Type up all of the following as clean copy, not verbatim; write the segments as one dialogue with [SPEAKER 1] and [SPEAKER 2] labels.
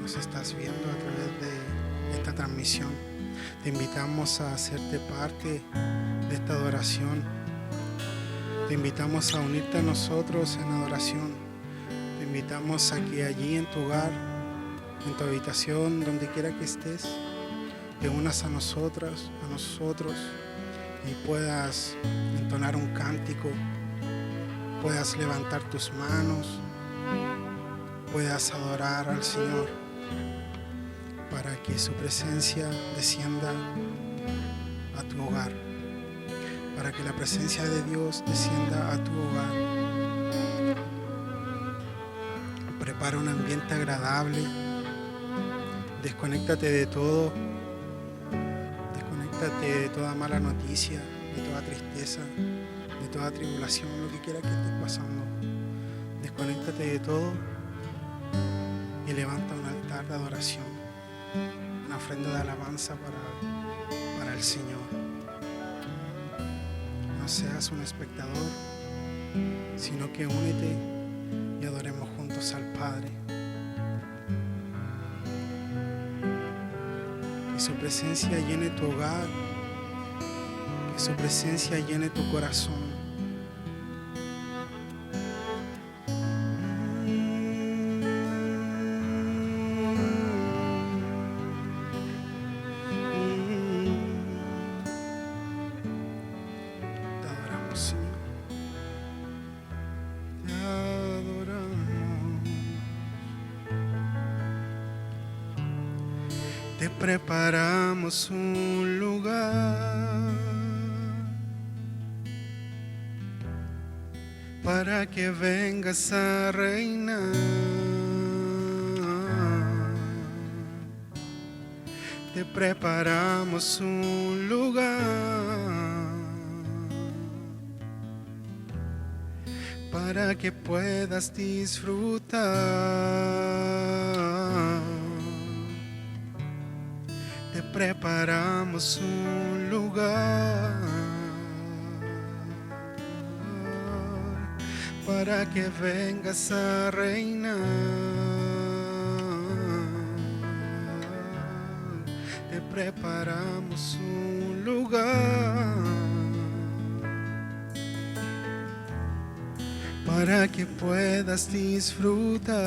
[SPEAKER 1] nos estás viendo a través de esta transmisión. Te invitamos a hacerte parte de esta adoración. Te invitamos a unirte a nosotros en adoración. Te invitamos a que allí en tu hogar, en tu habitación, donde quiera que estés, te unas a nosotros y puedas entonar un cántico, puedas levantar tus manos, puedas adorar al Señor para que su presencia descienda a tu hogar, para que la presencia de Dios descienda a tu hogar. Prepara un ambiente agradable, desconéctate de todo, desconéctate de toda mala noticia, de toda tristeza, de toda tribulación, lo que quiera que estés pasando. Desconéctate de todo y levanta un altar de adoración, una ofrenda de alabanza para el Señor. No seas un espectador, sino que únete y adoremos juntos al Padre. Que su presencia llene tu hogar, que su presencia llene tu corazón. Te adoramos, Señor. Te adoramos. Te preparamos un lugar para que vengas a reinar. Te preparamos un lugar para que puedas disfrutar. Te preparamos un lugar para que vengas a reinar. Te preparamos un lugar para que puedas disfrutar.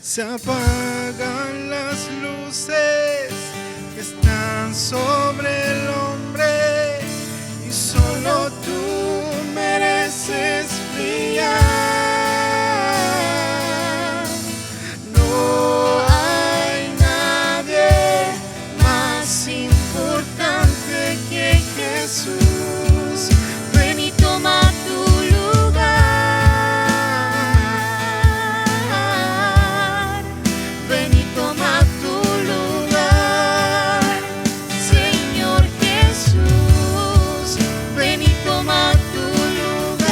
[SPEAKER 1] Se apagan las luces que están sobre el hombre y solo tú mereces brillar. No hay nadie más importante que Jesús. Ven y toma tu lugar. Ven y toma tu lugar, Señor Jesús. Ven y toma tu lugar.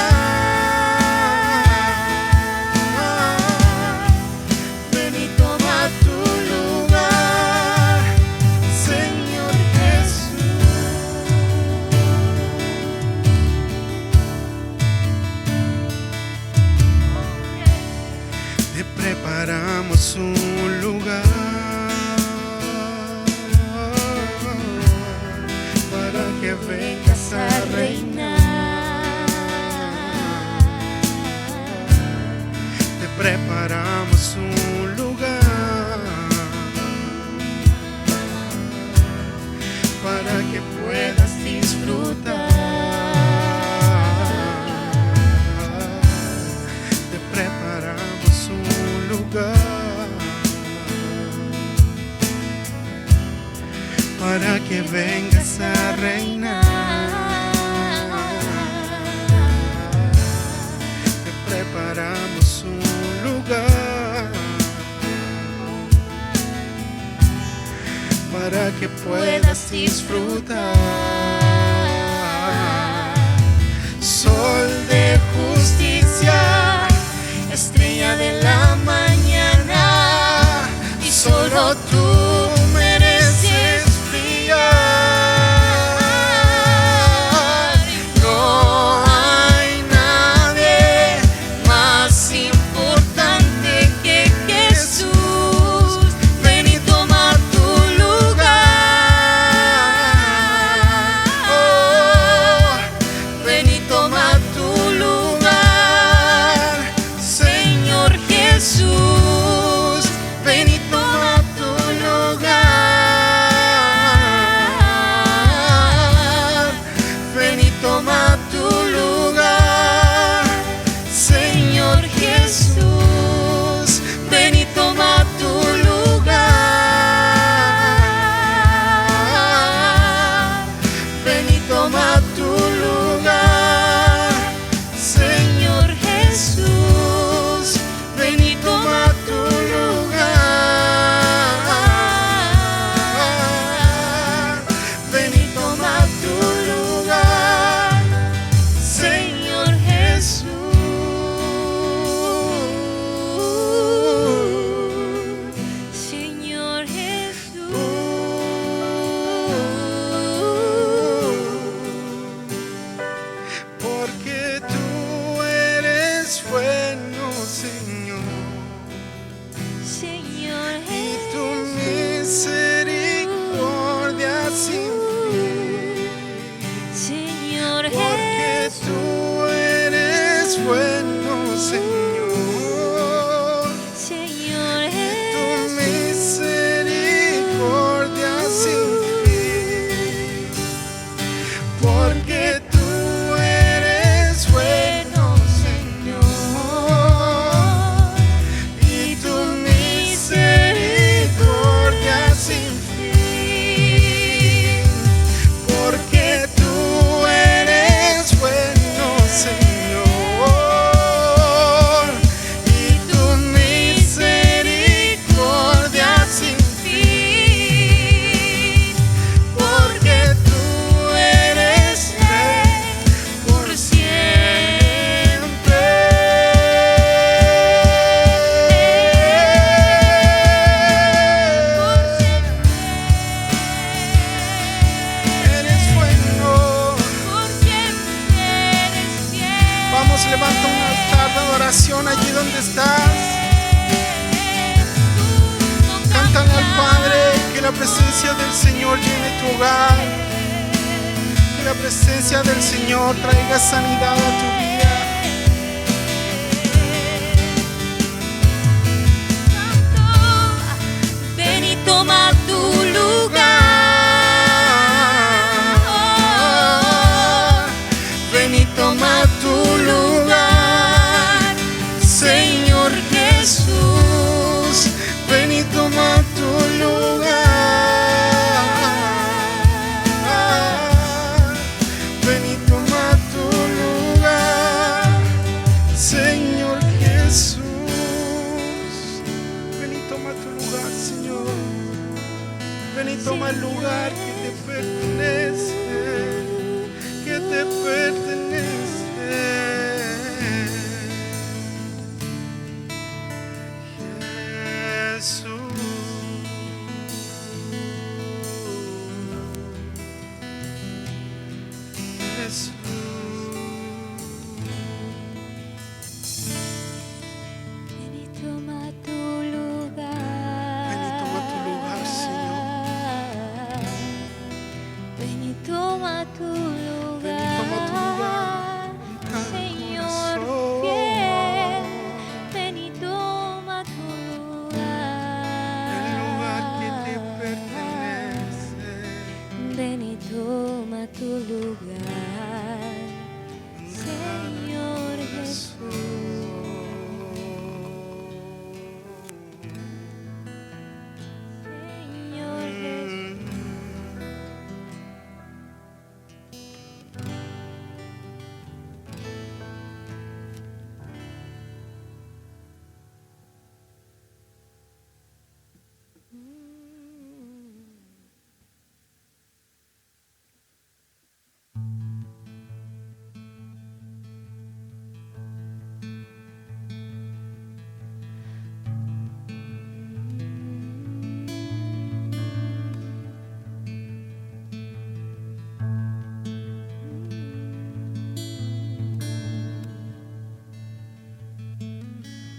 [SPEAKER 1] Ven y toma tu lugar, Señor Jesús. Te preparamos un lugar para que vengas a reinar. Te preparamos un lugar para que puedas disfrutar. Te preparamos un lugar para que vengas a reinar. Te preparamos un lugar para que puedas disfrutar. Sol de justicia, estrella de la mañana, y solo tú mereces brillar. No hay nadie más importante que lugar. Que la presencia del Señor traiga sanidad a tu vida.
[SPEAKER 2] Ven y toma tu lugar.
[SPEAKER 1] Ven y toma tu lugar, Señor Jesús. Ven y toma tu lugar. Ven y toma tu lugar, Señor Jesús. Ven y toma tu lugar, Señor. Ven y toma el lugar que te pertenece, que te pertenece. Jesús. Jesús.
[SPEAKER 2] Ven y toma tu lugar.
[SPEAKER 1] Ven y toma tu lugar, Señor.
[SPEAKER 2] Ven y toma tu lugar.
[SPEAKER 1] Ven y toma tu lugar en cada
[SPEAKER 2] Señor
[SPEAKER 1] corazón.
[SPEAKER 2] fiel. Ven y toma tu lugar.
[SPEAKER 1] El lugar que te pertenece.
[SPEAKER 2] Ven y toma tu lugar, Señor Jesús. Señor Jesús.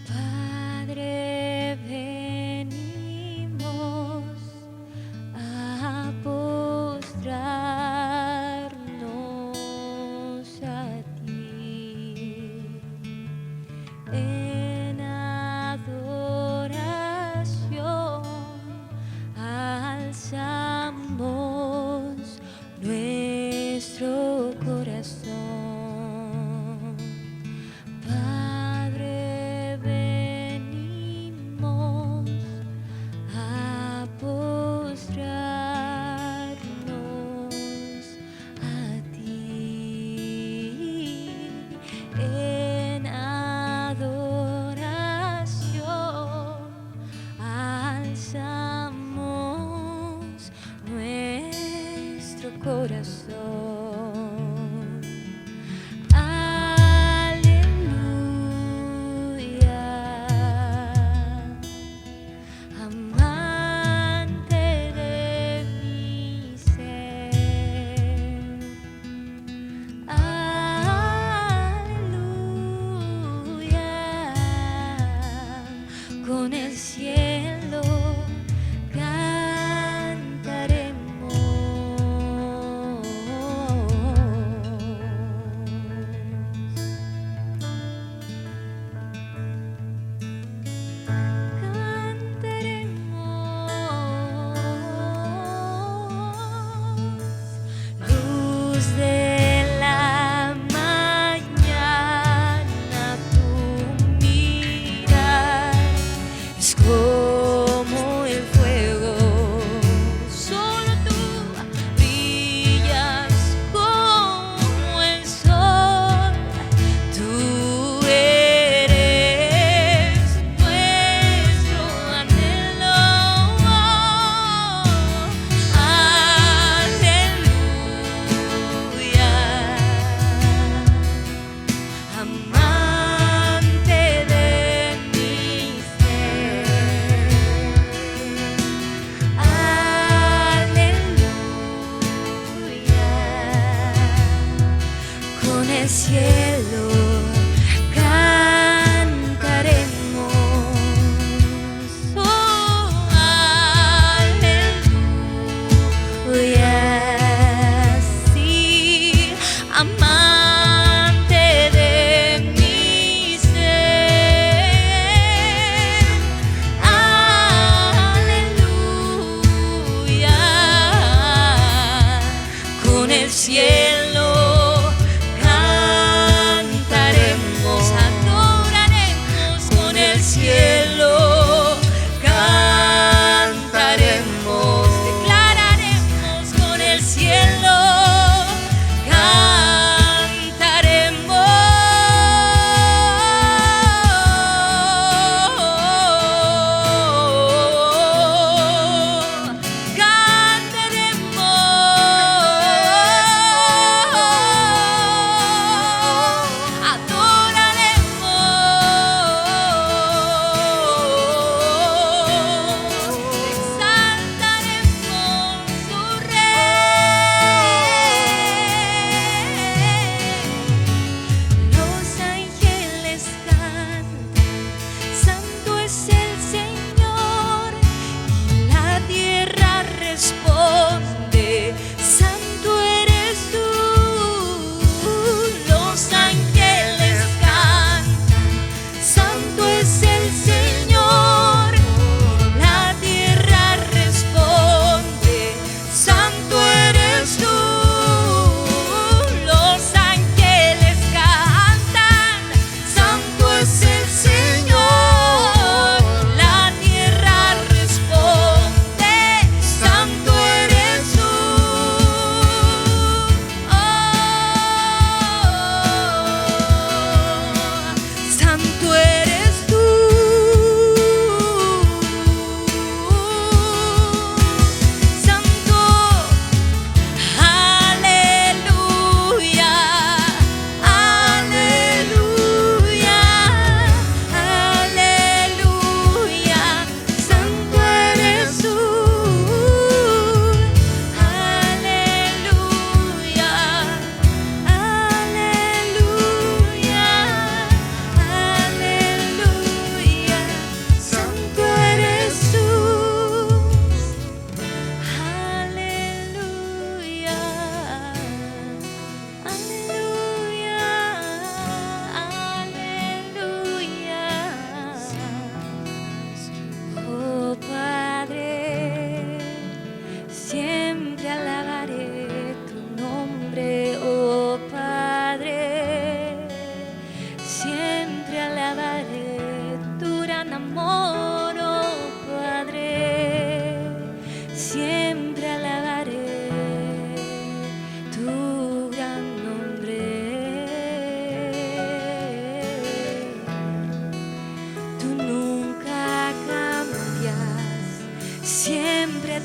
[SPEAKER 2] Padre, venimos a postrarnos a ti en adoración. Alzamos nuestro corazón. Padre, venimos a postrarnos a ti en adoración. Alzamos nuestro corazón. Amante de mi ser, aleluya, con el cielo cantaremos. Luz de la mañana, tu mirar es como el fuego. Solo tú brillas como el sol. Tú eres nuestro anhelo. Aleluya, amante de mi ser. Aleluya, con el cielo cantaremos. Oh, aleluya.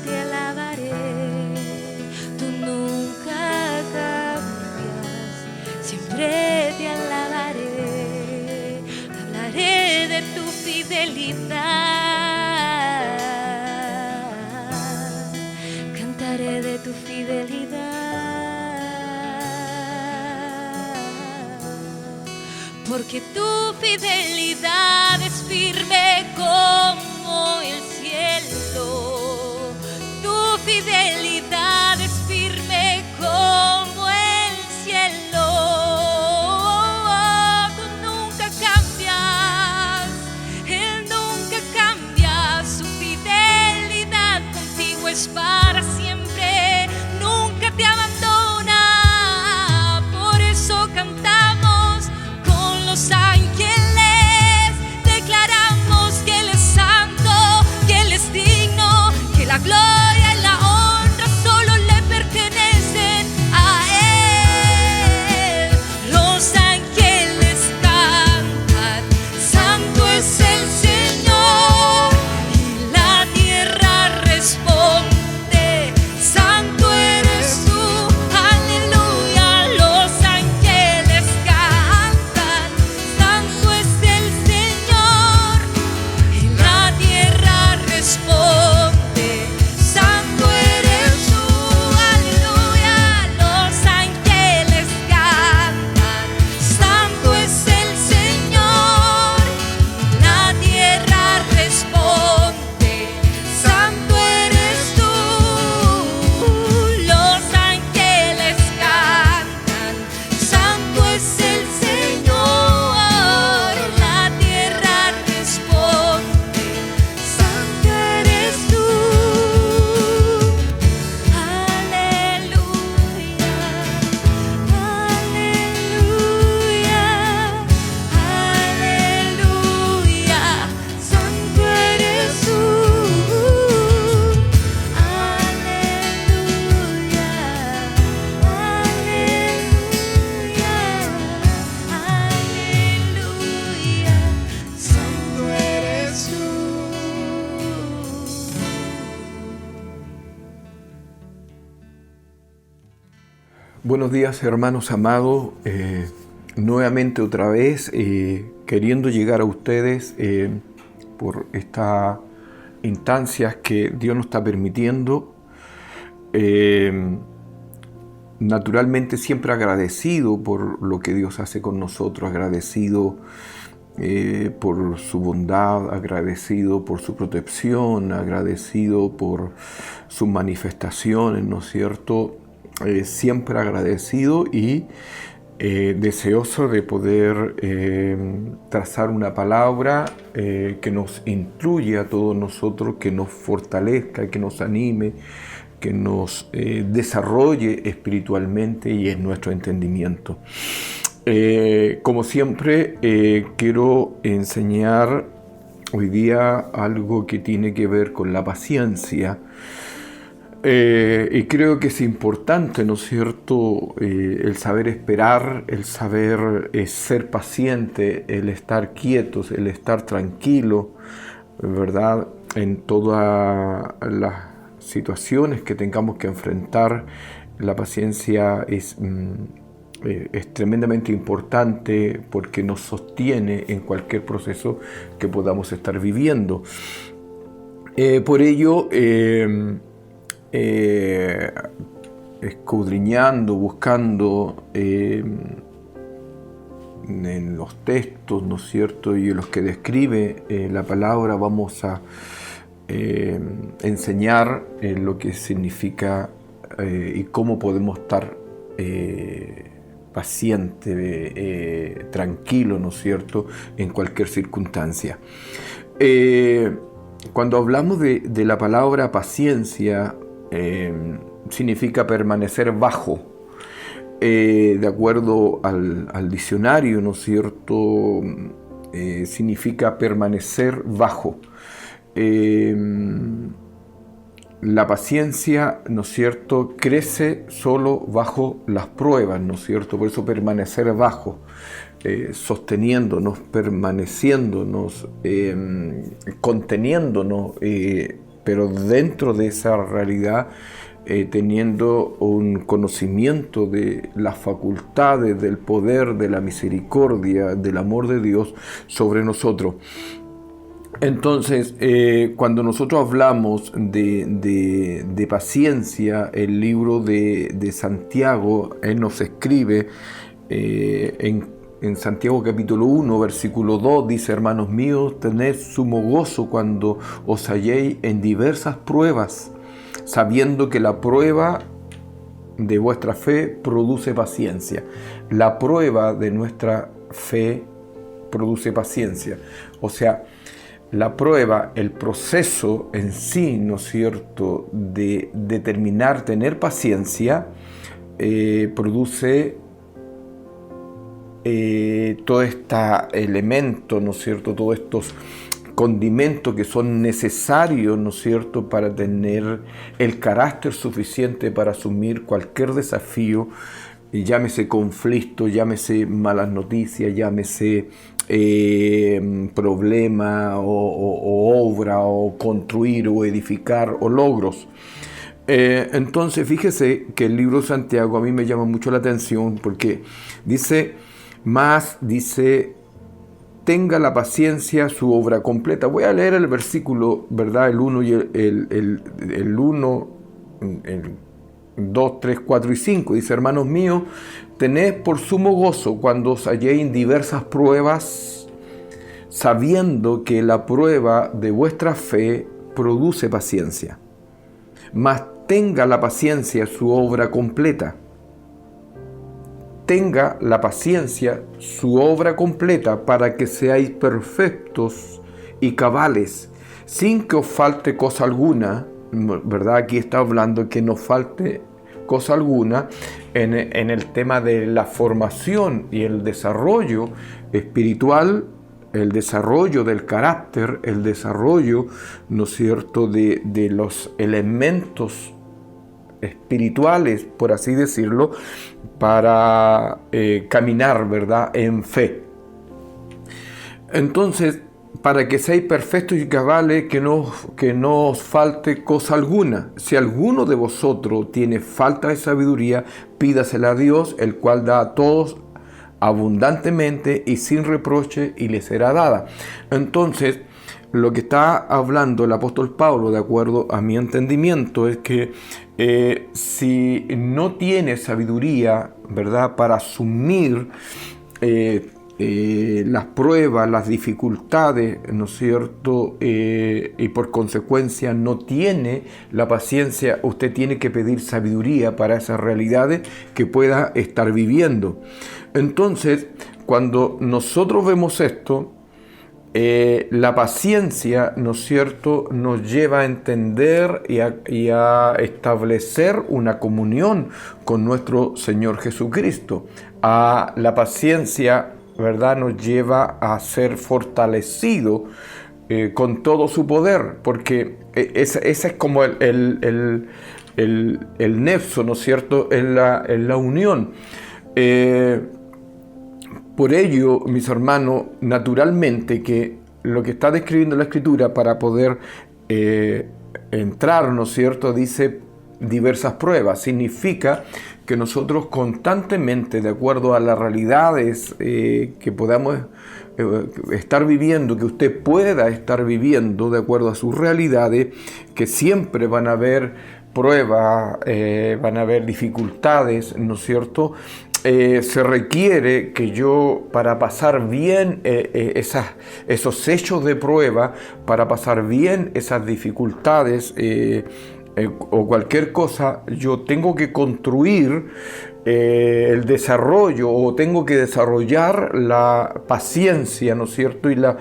[SPEAKER 2] te alabaré. Tú nunca cambias, siempre te alabaré. Hablaré de tu fidelidad, cantaré de tu fidelidad, porque tu fidelidad es firme como el cielo. Tu fidelidad es firme como el cielo. Tú nunca cambias, Él nunca cambia. Su fidelidad contigo es para siempre, nunca te abandona. Por eso cantamos con los ángeles, declaramos que Él es santo, que Él es digno, que la gloria y la honra solo le pertenecen a Él. Los ángeles cantan, santo es el Señor, y la tierra responde, santo eres tú, aleluya. Los ángeles cantan, santo es el Señor, y la tierra responde, santo eres tú, aleluya. Los ángeles cantan, santo es el Señor, la tierra responde, santo eres tú. Los ángeles cantan, santo es el Señor, la tierra responde, santo eres tú. Aleluya, aleluya, aleluya, santo eres tú. Aleluya, aleluya, aleluya, santo eres tú.
[SPEAKER 3] Buenos días, hermanos amados. Nuevamente otra vez queriendo llegar a ustedes por estas instancias que Dios nos está permitiendo. Naturalmente siempre agradecido por lo que Dios hace con nosotros, agradecido por su bondad, agradecido por su protección, agradecido por sus manifestaciones, ¿no es cierto? Siempre agradecido y deseoso de poder trazar una palabra que nos instruya a todos nosotros, que nos fortalezca, que nos anime, que nos desarrolle espiritualmente y en nuestro entendimiento. Como siempre, quiero enseñar hoy día algo que tiene que ver con la paciencia. Y creo que es importante, ¿no es cierto?, el saber esperar, el saber ser paciente, el estar quietos, el estar tranquilo, ¿verdad?, en todas las situaciones que tengamos que enfrentar. La paciencia es tremendamente importante porque nos sostiene en cualquier proceso que podamos estar viviendo. Por ello, escudriñando, buscando en los textos, ¿no es cierto?, y en los que describe la palabra, vamos a enseñar lo que significa y cómo podemos estar paciente, tranquilo, ¿no es cierto?, en cualquier circunstancia. Cuando hablamos de la palabra paciencia, significa permanecer bajo. De acuerdo al diccionario, ¿no es cierto?, significa permanecer bajo. La paciencia, ¿no es cierto?, crece solo bajo las pruebas, ¿no es cierto? Por eso permanecer bajo, sosteniéndonos, permaneciéndonos, conteniéndonos, pero dentro de esa realidad teniendo un conocimiento de las facultades, del poder, de la misericordia, del amor de Dios sobre nosotros. Entonces, cuando nosotros hablamos de paciencia, el libro de Santiago, él nos escribe en Santiago capítulo 1, versículo 2, dice: hermanos míos, tened sumo gozo cuando os halléis en diversas pruebas, sabiendo que la prueba de vuestra fe produce paciencia. La prueba de nuestra fe produce paciencia. O sea, la prueba, el proceso en sí, ¿no es cierto?, de determinar, tener paciencia, produce todo este elemento, ¿no es cierto?, todos estos condimentos que son necesarios, ¿no es cierto?, para tener el carácter suficiente para asumir cualquier desafío, llámese conflicto, llámese malas noticias, llámese problema o obra o construir o edificar o logros. Entonces fíjese que el libro de Santiago a mí me llama mucho la atención porque dice, tenga la paciencia su obra completa. Voy a leer el versículo, ¿verdad? El 1 y el 1, el 2, 3, 4 y 5. Dice: hermanos míos, tened por sumo gozo cuando os halléis en diversas pruebas, sabiendo que la prueba de vuestra fe produce paciencia. Mas tenga la paciencia su obra completa. Tenga la paciencia su obra completa para que seáis perfectos y cabales, sin que os falte cosa alguna, ¿verdad? Aquí está hablando que no falte cosa alguna en el tema de la formación y el desarrollo espiritual, el desarrollo del carácter, el desarrollo, ¿no es cierto?, de los elementos espirituales, por así decirlo, para caminar, ¿verdad?, en fe. Entonces, para que seáis perfectos y cabales, que no os falte cosa alguna. Si alguno de vosotros tiene falta de sabiduría, pídasela a Dios, el cual da a todos abundantemente y sin reproche, y le será dada. Entonces, lo que está hablando el apóstol Pablo, de acuerdo a mi entendimiento, es que si no tiene sabiduría, ¿verdad?, para asumir las pruebas, las dificultades, ¿no es cierto?, y por consecuencia no tiene la paciencia, usted tiene que pedir sabiduría para esas realidades que pueda estar viviendo. Entonces, cuando nosotros vemos esto, la paciencia, ¿no es cierto?, nos lleva a entender y a establecer una comunión con nuestro Señor Jesucristo. La paciencia, ¿verdad?, nos lleva a ser fortalecido con todo su poder, porque ese es como el nexo, ¿no es cierto?, en la unión. Por ello, mis hermanos, naturalmente que lo que está describiendo la Escritura, para poder entrar, ¿no es cierto?, dice diversas pruebas. Significa que nosotros constantemente, de acuerdo a las realidades que podamos estar viviendo, que usted pueda estar viviendo, de acuerdo a sus realidades, que siempre van a haber pruebas, van a haber dificultades, ¿no es cierto?, se requiere que yo, para pasar bien esos hechos de prueba, para pasar bien esas dificultades o cualquier cosa, yo tengo que construir el desarrollo, o tengo que desarrollar la paciencia, ¿no es cierto? Y la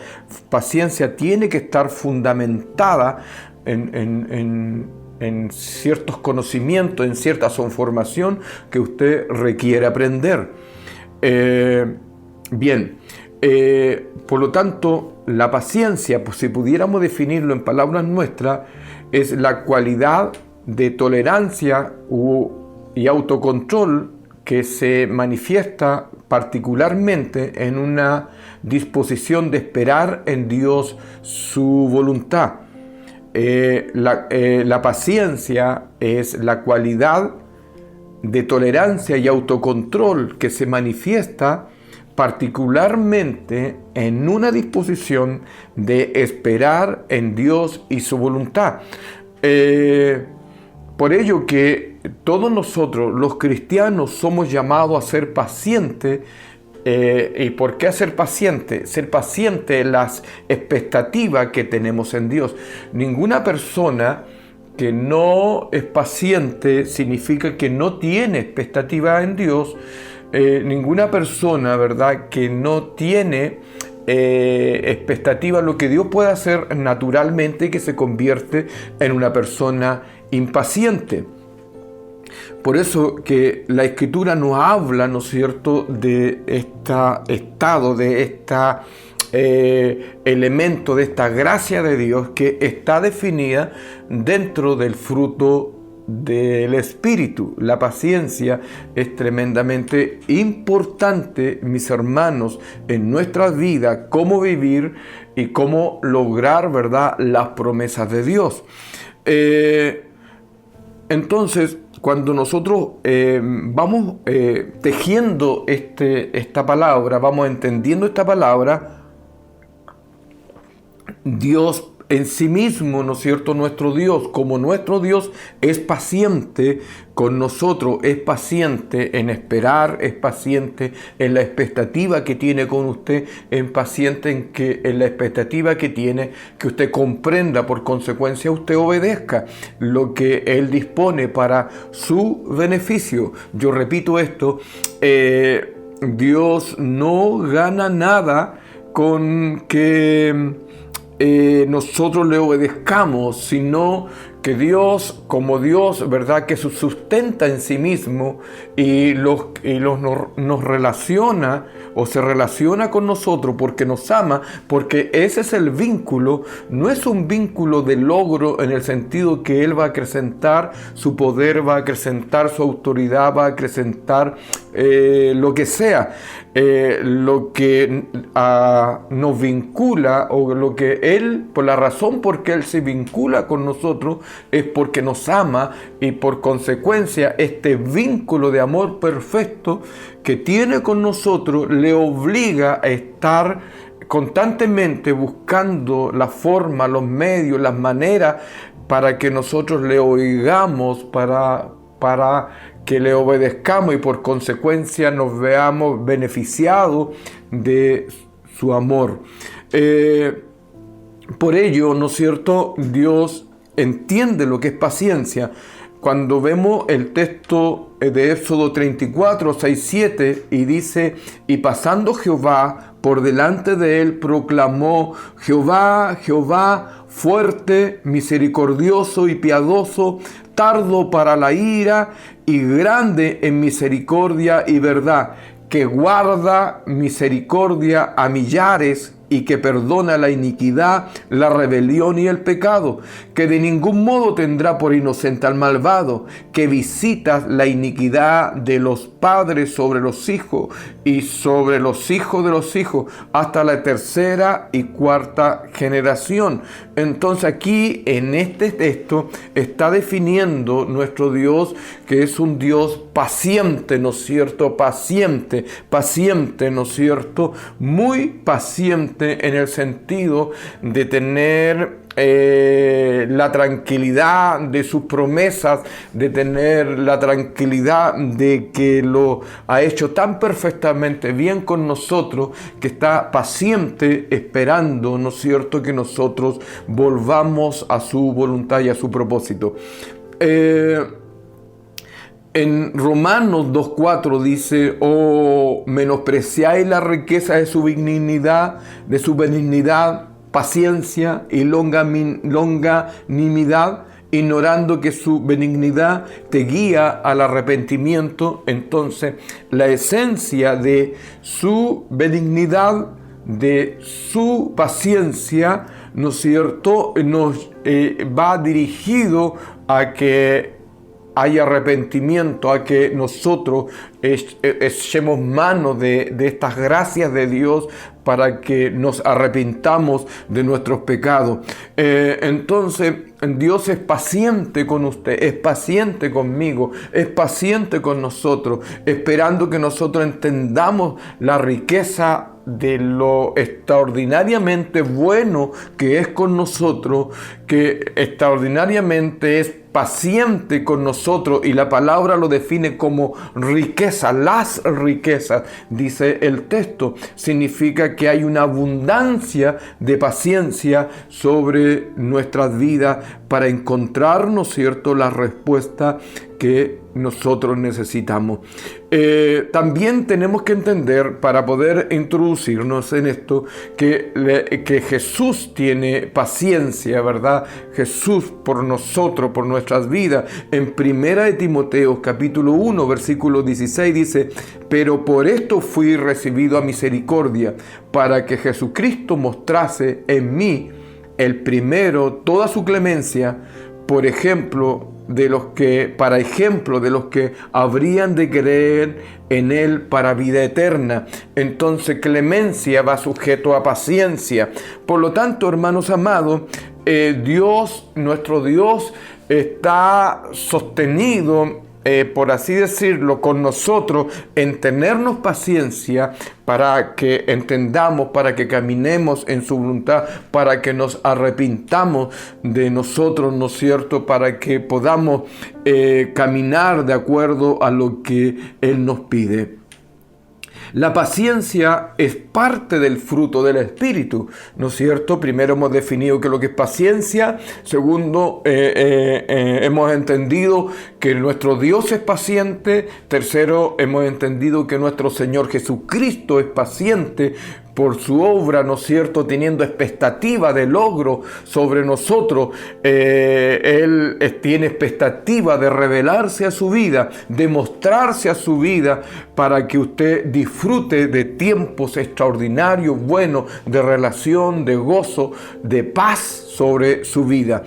[SPEAKER 3] paciencia tiene que estar fundamentada en ciertos conocimientos, en cierta formación que usted requiere aprender. Por lo tanto, la paciencia, pues, si pudiéramos definirlo en palabras nuestras, es la cualidad de tolerancia y autocontrol que se manifiesta particularmente en una disposición de esperar en Dios su voluntad. La paciencia es la cualidad de tolerancia y autocontrol que se manifiesta particularmente en una disposición de esperar en Dios y su voluntad. Por ello que todos nosotros, los cristianos, somos llamados a ser pacientes. ¿Y por qué ser paciente? Ser paciente es las expectativas que tenemos en Dios. Ninguna persona que no es paciente significa que no tiene expectativa en Dios. Ninguna persona, ¿verdad?, que no tiene expectativa en lo que Dios puede hacer naturalmente, que se convierte en una persona impaciente. Por eso que la Escritura nos habla, ¿no es cierto?, de este estado, de este elemento, de esta gracia de Dios que está definida dentro del fruto del Espíritu. La paciencia es tremendamente importante, mis hermanos, en nuestras vidas, cómo vivir y cómo lograr, ¿verdad?, las promesas de Dios. Entonces, cuando nosotros vamos tejiendo esta palabra, vamos entendiendo esta palabra, Dios en sí mismo, ¿no es cierto?, nuestro Dios, como nuestro Dios es paciente con nosotros, es paciente en esperar, es paciente en la expectativa que tiene con usted, es paciente en la expectativa que tiene que usted comprenda, por consecuencia usted obedezca lo que Él dispone para su beneficio. Yo repito esto, Dios no gana nada con que nosotros le obedezcamos, sino que Dios, como Dios, ¿verdad?, que se sustenta en sí mismo y nos relaciona o se relaciona con nosotros porque nos ama, porque ese es el vínculo. No es un vínculo de logro en el sentido que Él va a acrecentar su poder, va a acrecentar su autoridad, va a acrecentar lo que sea. Lo que nos vincula, o lo que Él, por la razón por que Él se vincula con nosotros, es porque nos ama, y por consecuencia este vínculo de amor perfecto que tiene con nosotros le obliga a estar constantemente buscando la forma, los medios, las maneras para que nosotros le oigamos, para que le obedezcamos y por consecuencia nos veamos beneficiados de su amor. Por ello, ¿no es cierto?, Dios entiende lo que es paciencia. Cuando vemos el texto de Éxodo 34, 6, 7, y dice: y pasando Jehová por delante de él, proclamó: Jehová, Jehová, fuerte, misericordioso y piadoso, tardo para la ira y grande en misericordia y verdad, que guarda misericordia a millares y que perdona la iniquidad, la rebelión y el pecado, que de ningún modo tendrá por inocente al malvado, que visitas la iniquidad de los padres sobre los hijos y sobre los hijos de los hijos, hasta la tercera y cuarta generación. Entonces aquí en este texto está definiendo nuestro Dios que es un Dios paciente, ¿no es cierto? Paciente, ¿no es cierto? Muy paciente en el sentido de tener la tranquilidad de sus promesas, de tener la tranquilidad de que lo ha hecho tan perfectamente bien con nosotros, que está paciente esperando, ¿no es cierto?, que nosotros volvamos a su voluntad y a su propósito. En Romanos 2.4 dice: oh, menospreciáis la riqueza de su benignidad, paciencia y longanimidad, ignorando que su benignidad te guía al arrepentimiento. Entonces, la esencia de su benignidad, de su paciencia, ¿no es cierto?, nos va dirigido a que hay arrepentimiento, a que nosotros echemos mano de estas gracias de Dios para que nos arrepintamos de nuestros pecados. Entonces, Dios es paciente con usted, es paciente conmigo, es paciente con nosotros, esperando que nosotros entendamos la riqueza de lo extraordinariamente bueno que es con nosotros, que extraordinariamente es paciente con nosotros, y la palabra lo define como riqueza. Las riquezas, dice el texto, significa que hay una abundancia de paciencia sobre nuestras vidas para encontrar, ¿no es cierto?, la respuesta que nosotros necesitamos. También tenemos que entender, para poder introducirnos en esto, que Jesús tiene paciencia, ¿verdad? Jesús por nosotros, por nuestras vidas. En 1 de Timoteo, capítulo 1, versículo 16, dice: pero por esto fui recibido a misericordia, para que Jesucristo mostrase en mí el primero toda su clemencia, para ejemplo de los que habrían de creer en Él para vida eterna. Entonces, clemencia va sujeto a paciencia. Por lo tanto, hermanos amados, Dios, nuestro Dios, está sostenido, por así decirlo, con nosotros, en tenernos paciencia para que entendamos, para que caminemos en su voluntad, para que nos arrepintamos de nosotros, ¿no es cierto?, para que podamos caminar de acuerdo a lo que Él nos pide. La paciencia es parte del fruto del Espíritu, ¿no es cierto? Primero hemos definido que lo que es paciencia. Segundo, hemos entendido que nuestro Dios es paciente. Tercero, hemos entendido que nuestro Señor Jesucristo es paciente por su obra, ¿no es cierto?, teniendo expectativa de logro sobre nosotros. Él tiene expectativa de revelarse a su vida, de mostrarse a su vida, para que usted disfrute de tiempos extraordinarios, buenos, de relación, de gozo, de paz sobre su vida.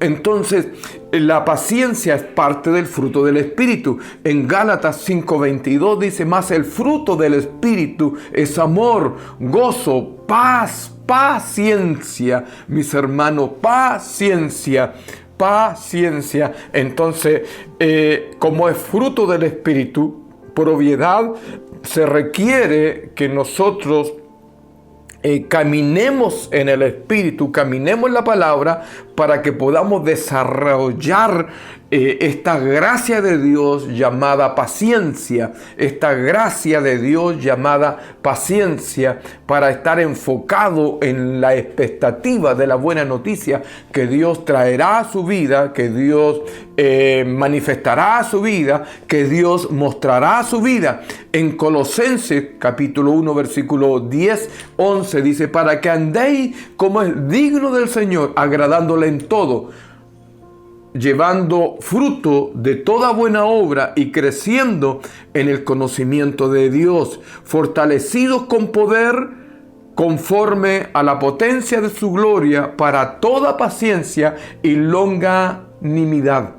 [SPEAKER 3] Entonces, la paciencia es parte del fruto del Espíritu. En Gálatas 5:22 dice: mas el fruto del Espíritu es amor, gozo, paz, paciencia. Mis hermanos, paciencia. Entonces, como es fruto del Espíritu, por obviedad, se requiere que nosotros caminemos en el Espíritu, caminemos en la palabra, para que podamos desarrollar esta gracia de Dios llamada paciencia, para estar enfocado en la expectativa de la buena noticia que Dios traerá a su vida, que Dios manifestará a su vida, que Dios mostrará a su vida. En Colosenses capítulo 1 versículo 10-11 dice: para que andéis como es digno del Señor, agradándole en todo, llevando fruto de toda buena obra y creciendo en el conocimiento de Dios, fortalecidos con poder conforme a la potencia de su gloria, para toda paciencia y longanimidad.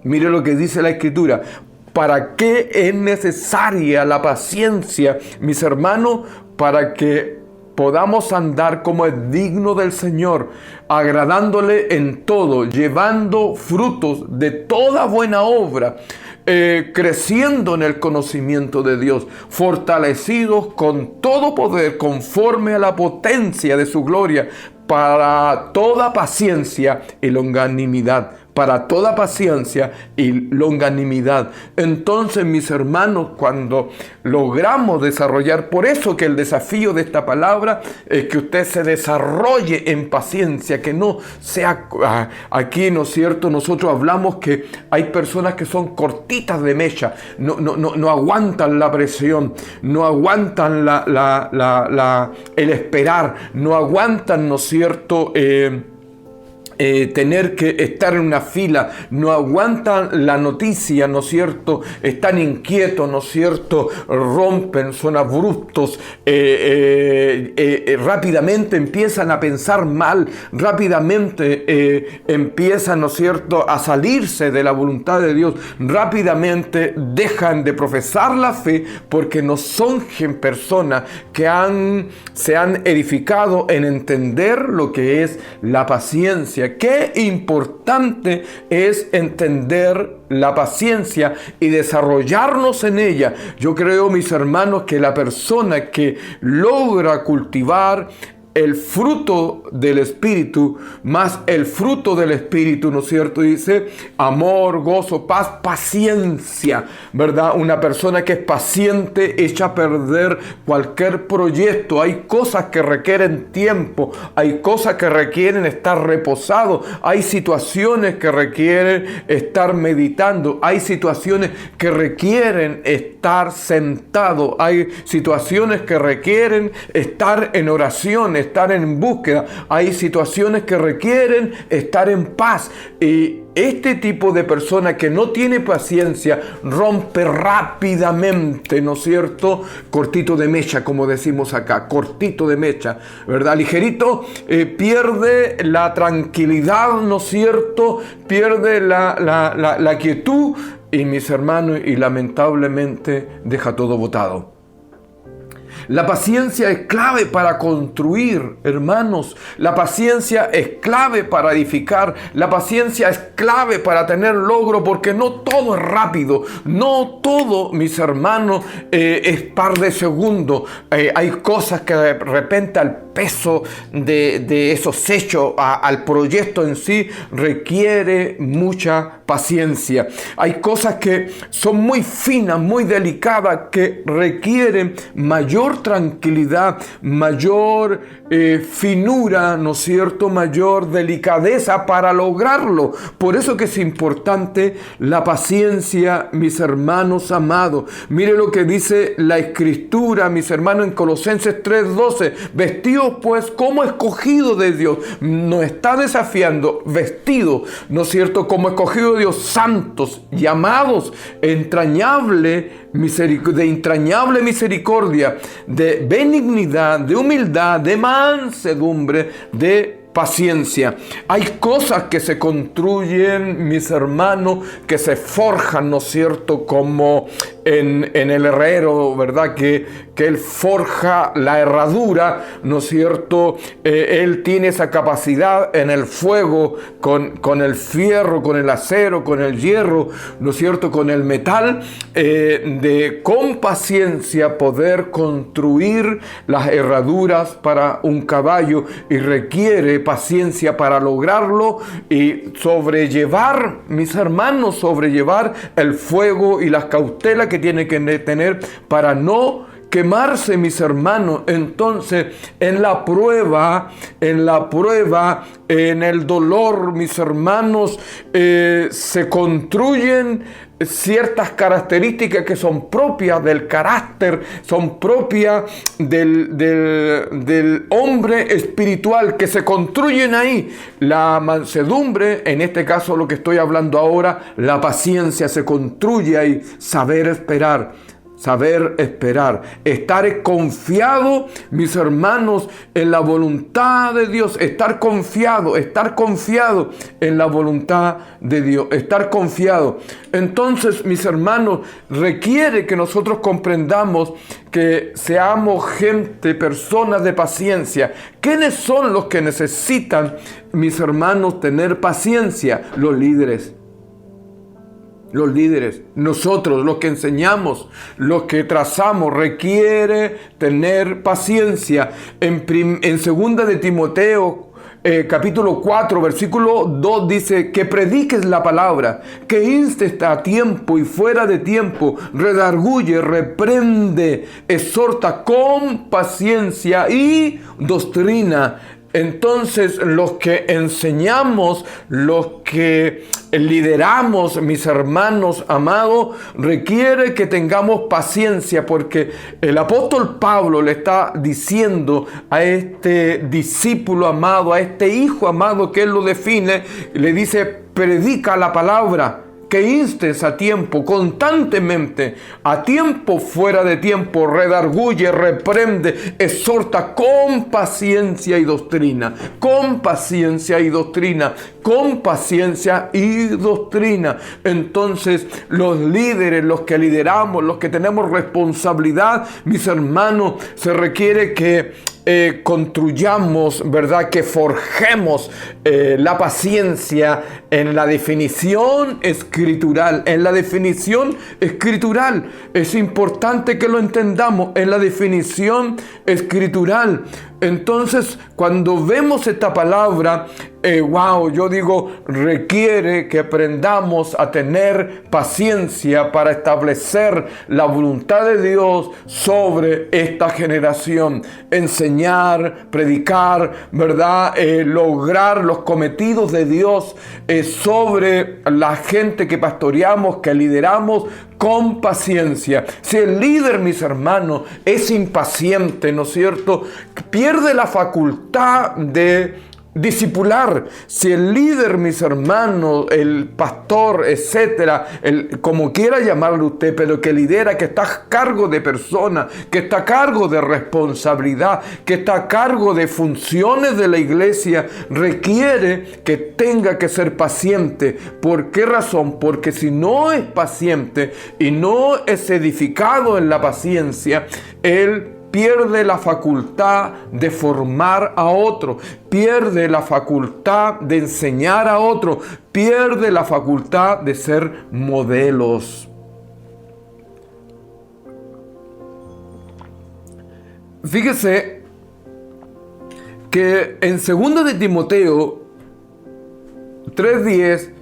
[SPEAKER 3] Mire lo que dice la Escritura. ¿Para qué es necesaria la paciencia, mis hermanos? Para que podamos andar como es digno del Señor, agradándole en todo, llevando frutos de toda buena obra, creciendo en el conocimiento de Dios, fortalecidos con todo poder conforme a la potencia de su gloria, para toda paciencia y longanimidad. Para toda paciencia y longanimidad. Entonces, mis hermanos, cuando logramos desarrollar, por eso que el desafío de esta palabra es que usted se desarrolle en paciencia, que no sea aquí, ¿no es cierto? Nosotros hablamos que hay personas que son cortitas de mecha, no aguantan la presión, no aguantan el esperar, no aguantan, ¿no es cierto?, tener que estar en una fila, no aguantan la noticia, ¿no es cierto? Están inquietos, ¿no es cierto? Rompen, son abruptos, rápidamente empiezan a pensar mal, rápidamente empiezan, ¿no es cierto?, a salirse de la voluntad de Dios, rápidamente dejan de profesar la fe, porque no son personas que se han edificado en entender lo que es la paciencia, paciencia. Qué importante es entender la paciencia y desarrollarnos en ella. Yo creo, mis hermanos, que la persona que logra cultivar el fruto del Espíritu, más el fruto del Espíritu, ¿no es cierto? Dice amor, gozo, paz, paciencia, ¿verdad? Una persona que es paciente echa a perder cualquier proyecto. Hay cosas que requieren tiempo, hay cosas que requieren estar reposado, hay situaciones que requieren estar meditando, hay situaciones que requieren estar sentado, hay situaciones que requieren estar en oración, estar en búsqueda, hay situaciones que requieren estar en paz. Y este tipo de persona que no tiene paciencia rompe rápidamente, ¿no es cierto? Cortito de mecha, como decimos acá, cortito de mecha, ¿verdad? Ligerito, pierde la tranquilidad, ¿no es cierto? Pierde la quietud y, mis hermanos, y lamentablemente deja todo botado. La paciencia es clave para construir, hermanos. La paciencia es clave para edificar. La paciencia es clave para tener logro, porque no todo es rápido. No todo, mis hermanos, es par de segundo. Hay cosas que de repente al peso de esos hechos, al proyecto en sí, requiere mucha paciencia. Hay cosas que son muy finas, muy delicadas, que requieren mayor tranquilidad, mayor finura, ¿no es cierto? Mayor delicadeza para lograrlo. Por eso que es importante la paciencia, mis hermanos amados. Mire lo que dice la Escritura, mis hermanos, en Colosenses 3:12. Vestidos pues como escogidos de Dios. Nos está desafiando, vestidos, ¿no es cierto? Como escogidos de Dios, santos, llamados, de entrañable misericordia, de benignidad, de humildad, de mansedumbre, de paciencia. Hay cosas que se construyen, mis hermanos, que se forjan, ¿no es cierto? Como en el herrero, ¿verdad? Que él forja la herradura, ¿no es cierto? Él tiene esa capacidad en el fuego, con el fierro, con el acero, con el hierro, ¿no es cierto? Con el metal, de con paciencia poder construir las herraduras para un caballo, y requiere paciencia para lograrlo y sobrellevar, mis hermanos, sobrellevar el fuego y las cautelas que tiene que tener para no quemarse, mis hermanos. Entonces, en la prueba, en el dolor, mis hermanos, se construyen ciertas características que son propias del carácter, son propias del hombre espiritual, que se construyen ahí. La mansedumbre, en este caso lo que estoy hablando ahora, la paciencia se construye ahí, saber esperar, estar confiado, mis hermanos, en la voluntad de Dios, estar confiado en la voluntad de Dios, estar confiado. Entonces, mis hermanos, requiere que nosotros comprendamos que seamos gente, personas de paciencia. ¿Quiénes son los que necesitan, mis hermanos, tener paciencia? Los líderes. Nosotros, los que enseñamos, los que trazamos, requiere tener paciencia. En 2 de Timoteo, capítulo 4, versículo 2 dice: que prediques la palabra, que instes a tiempo y fuera de tiempo, redarguye, reprende, exhorta con paciencia y doctrina. Entonces, los que enseñamos, los que lideramos, mis hermanos amados, requiere que tengamos paciencia, porque el apóstol Pablo le está diciendo a este discípulo amado, a este hijo amado, que él lo define, le dice: predica la palabra, que instes a tiempo, constantemente, a tiempo, fuera de tiempo, redarguye, reprende, exhorta con paciencia y doctrina, con paciencia y doctrina, con paciencia y doctrina. Entonces, los líderes, los que lideramos, los que tenemos responsabilidad, mis hermanos, se requiere que construyamos, ¿verdad? Que forjemos la paciencia en la definición escritural. En la definición escritural. Es importante que lo entendamos. En la definición escritural. Entonces, cuando vemos esta palabra, yo digo, requiere que aprendamos a tener paciencia para establecer la voluntad de Dios sobre esta generación. Enseñar, predicar, ¿verdad? Lograr los cometidos de Dios sobre la gente que pastoreamos, que lideramos, con paciencia. Si el líder, mis hermanos, es impaciente, ¿no es cierto?, pierde la facultad de discipular. Si el líder, mis hermanos, el pastor, etcétera, como quiera llamarlo usted, pero que lidera, que está a cargo de personas, que está a cargo de responsabilidad, que está a cargo de funciones de la iglesia, requiere que tenga que ser paciente. ¿Por qué razón? Porque si no es paciente y no es edificado en la paciencia, él pierde la facultad de formar a otro, pierde la facultad de enseñar a otro, pierde la facultad de ser modelos. Fíjese que en 2 de Timoteo 3:10,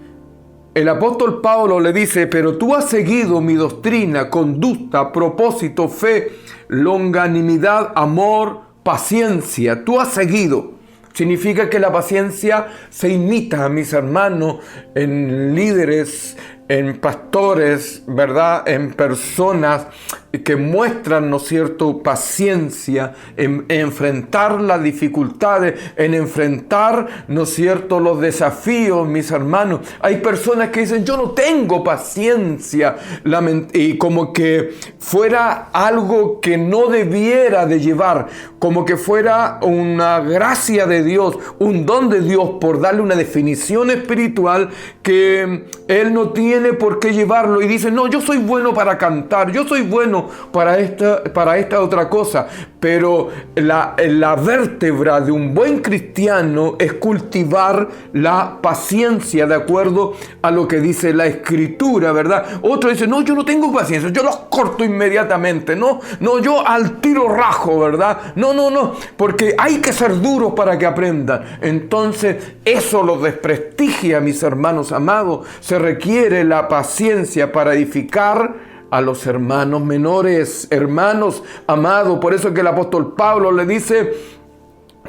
[SPEAKER 3] el apóstol Pablo le dice: pero tú has seguido mi doctrina, conducta, propósito, fe, longanimidad, amor, paciencia. Tú has seguido. Significa que la paciencia se imita, mis hermanos, en líderes, en pastores, ¿verdad? En personas que muestran, ¿no es cierto?, paciencia en enfrentar las dificultades, en enfrentar, ¿no es cierto?, los desafíos, mis hermanos. Hay personas que dicen: yo no tengo paciencia, y como que fuera algo que no debiera de llevar, como que fuera una gracia de Dios, un don de Dios, por darle una definición espiritual que él no tiene por qué llevarlo, y dice: no, yo soy bueno para cantar, yo soy bueno para esta otra cosa. Pero la vértebra de un buen cristiano es cultivar la paciencia de acuerdo a lo que dice la Escritura, ¿verdad? Otro dice: no, yo no tengo paciencia, yo los corto inmediatamente, no, yo al tiro rajo, ¿verdad? No, porque hay que ser duros para que aprendan. Entonces eso los desprestigia, mis hermanos amados. Se requiere la paciencia para edificar a los hermanos menores, hermanos amados. Por eso es que el apóstol Pablo le dice: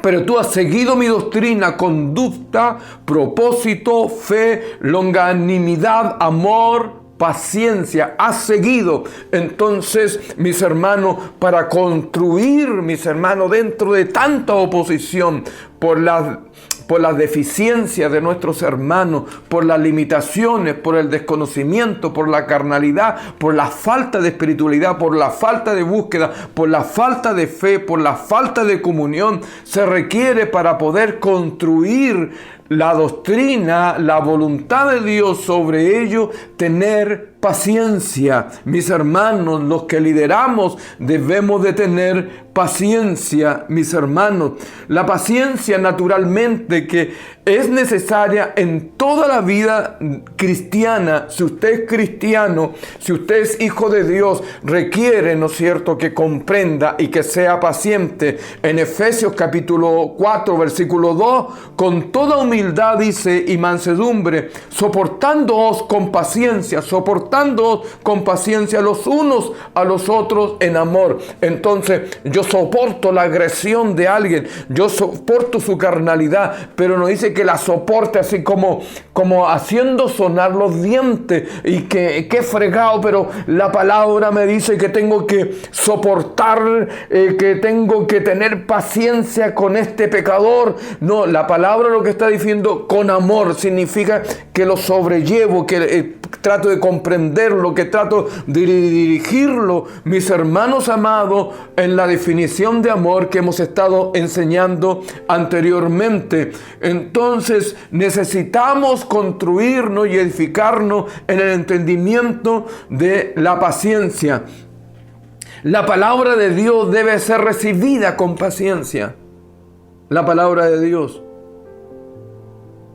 [SPEAKER 3] pero tú has seguido mi doctrina, conducta, propósito, fe, longanimidad, amor, paciencia. Has seguido. Entonces, mis hermanos, para construir, mis hermanos, dentro de tanta oposición por las deficiencias de nuestros hermanos, por las limitaciones, por el desconocimiento, por la carnalidad, por la falta de espiritualidad, por la falta de búsqueda, por la falta de fe, por la falta de comunión, se requiere, para poder construir la doctrina, la voluntad de Dios sobre ello, tener paciencia. Mis hermanos, los que lideramos debemos de tener paciencia, mis hermanos. La paciencia, naturalmente, que es necesaria en toda la vida cristiana. Si usted es cristiano, si usted es hijo de Dios, requiere, ¿no es cierto?, que comprenda y que sea paciente. En Efesios capítulo 4, versículo 2, con toda humildad dice, y mansedumbre, soportándoos con paciencia los unos a los otros en amor. Entonces, yo soporto la agresión de alguien, yo soporto su carnalidad, pero no dice que la soporte así como haciendo sonar los dientes y que fregado, pero la palabra me dice que tengo que soportar, que tengo que tener paciencia con este pecador. No, la palabra lo que está diciendo, con amor, significa que lo sobrellevo, que trato de comprenderlo, que trato de dirigirlo, mis hermanos amados, en la definición de amor que hemos estado enseñando anteriormente. Entonces necesitamos construirnos y edificarnos en el entendimiento de la paciencia. La palabra de Dios debe ser recibida con paciencia. La palabra de Dios.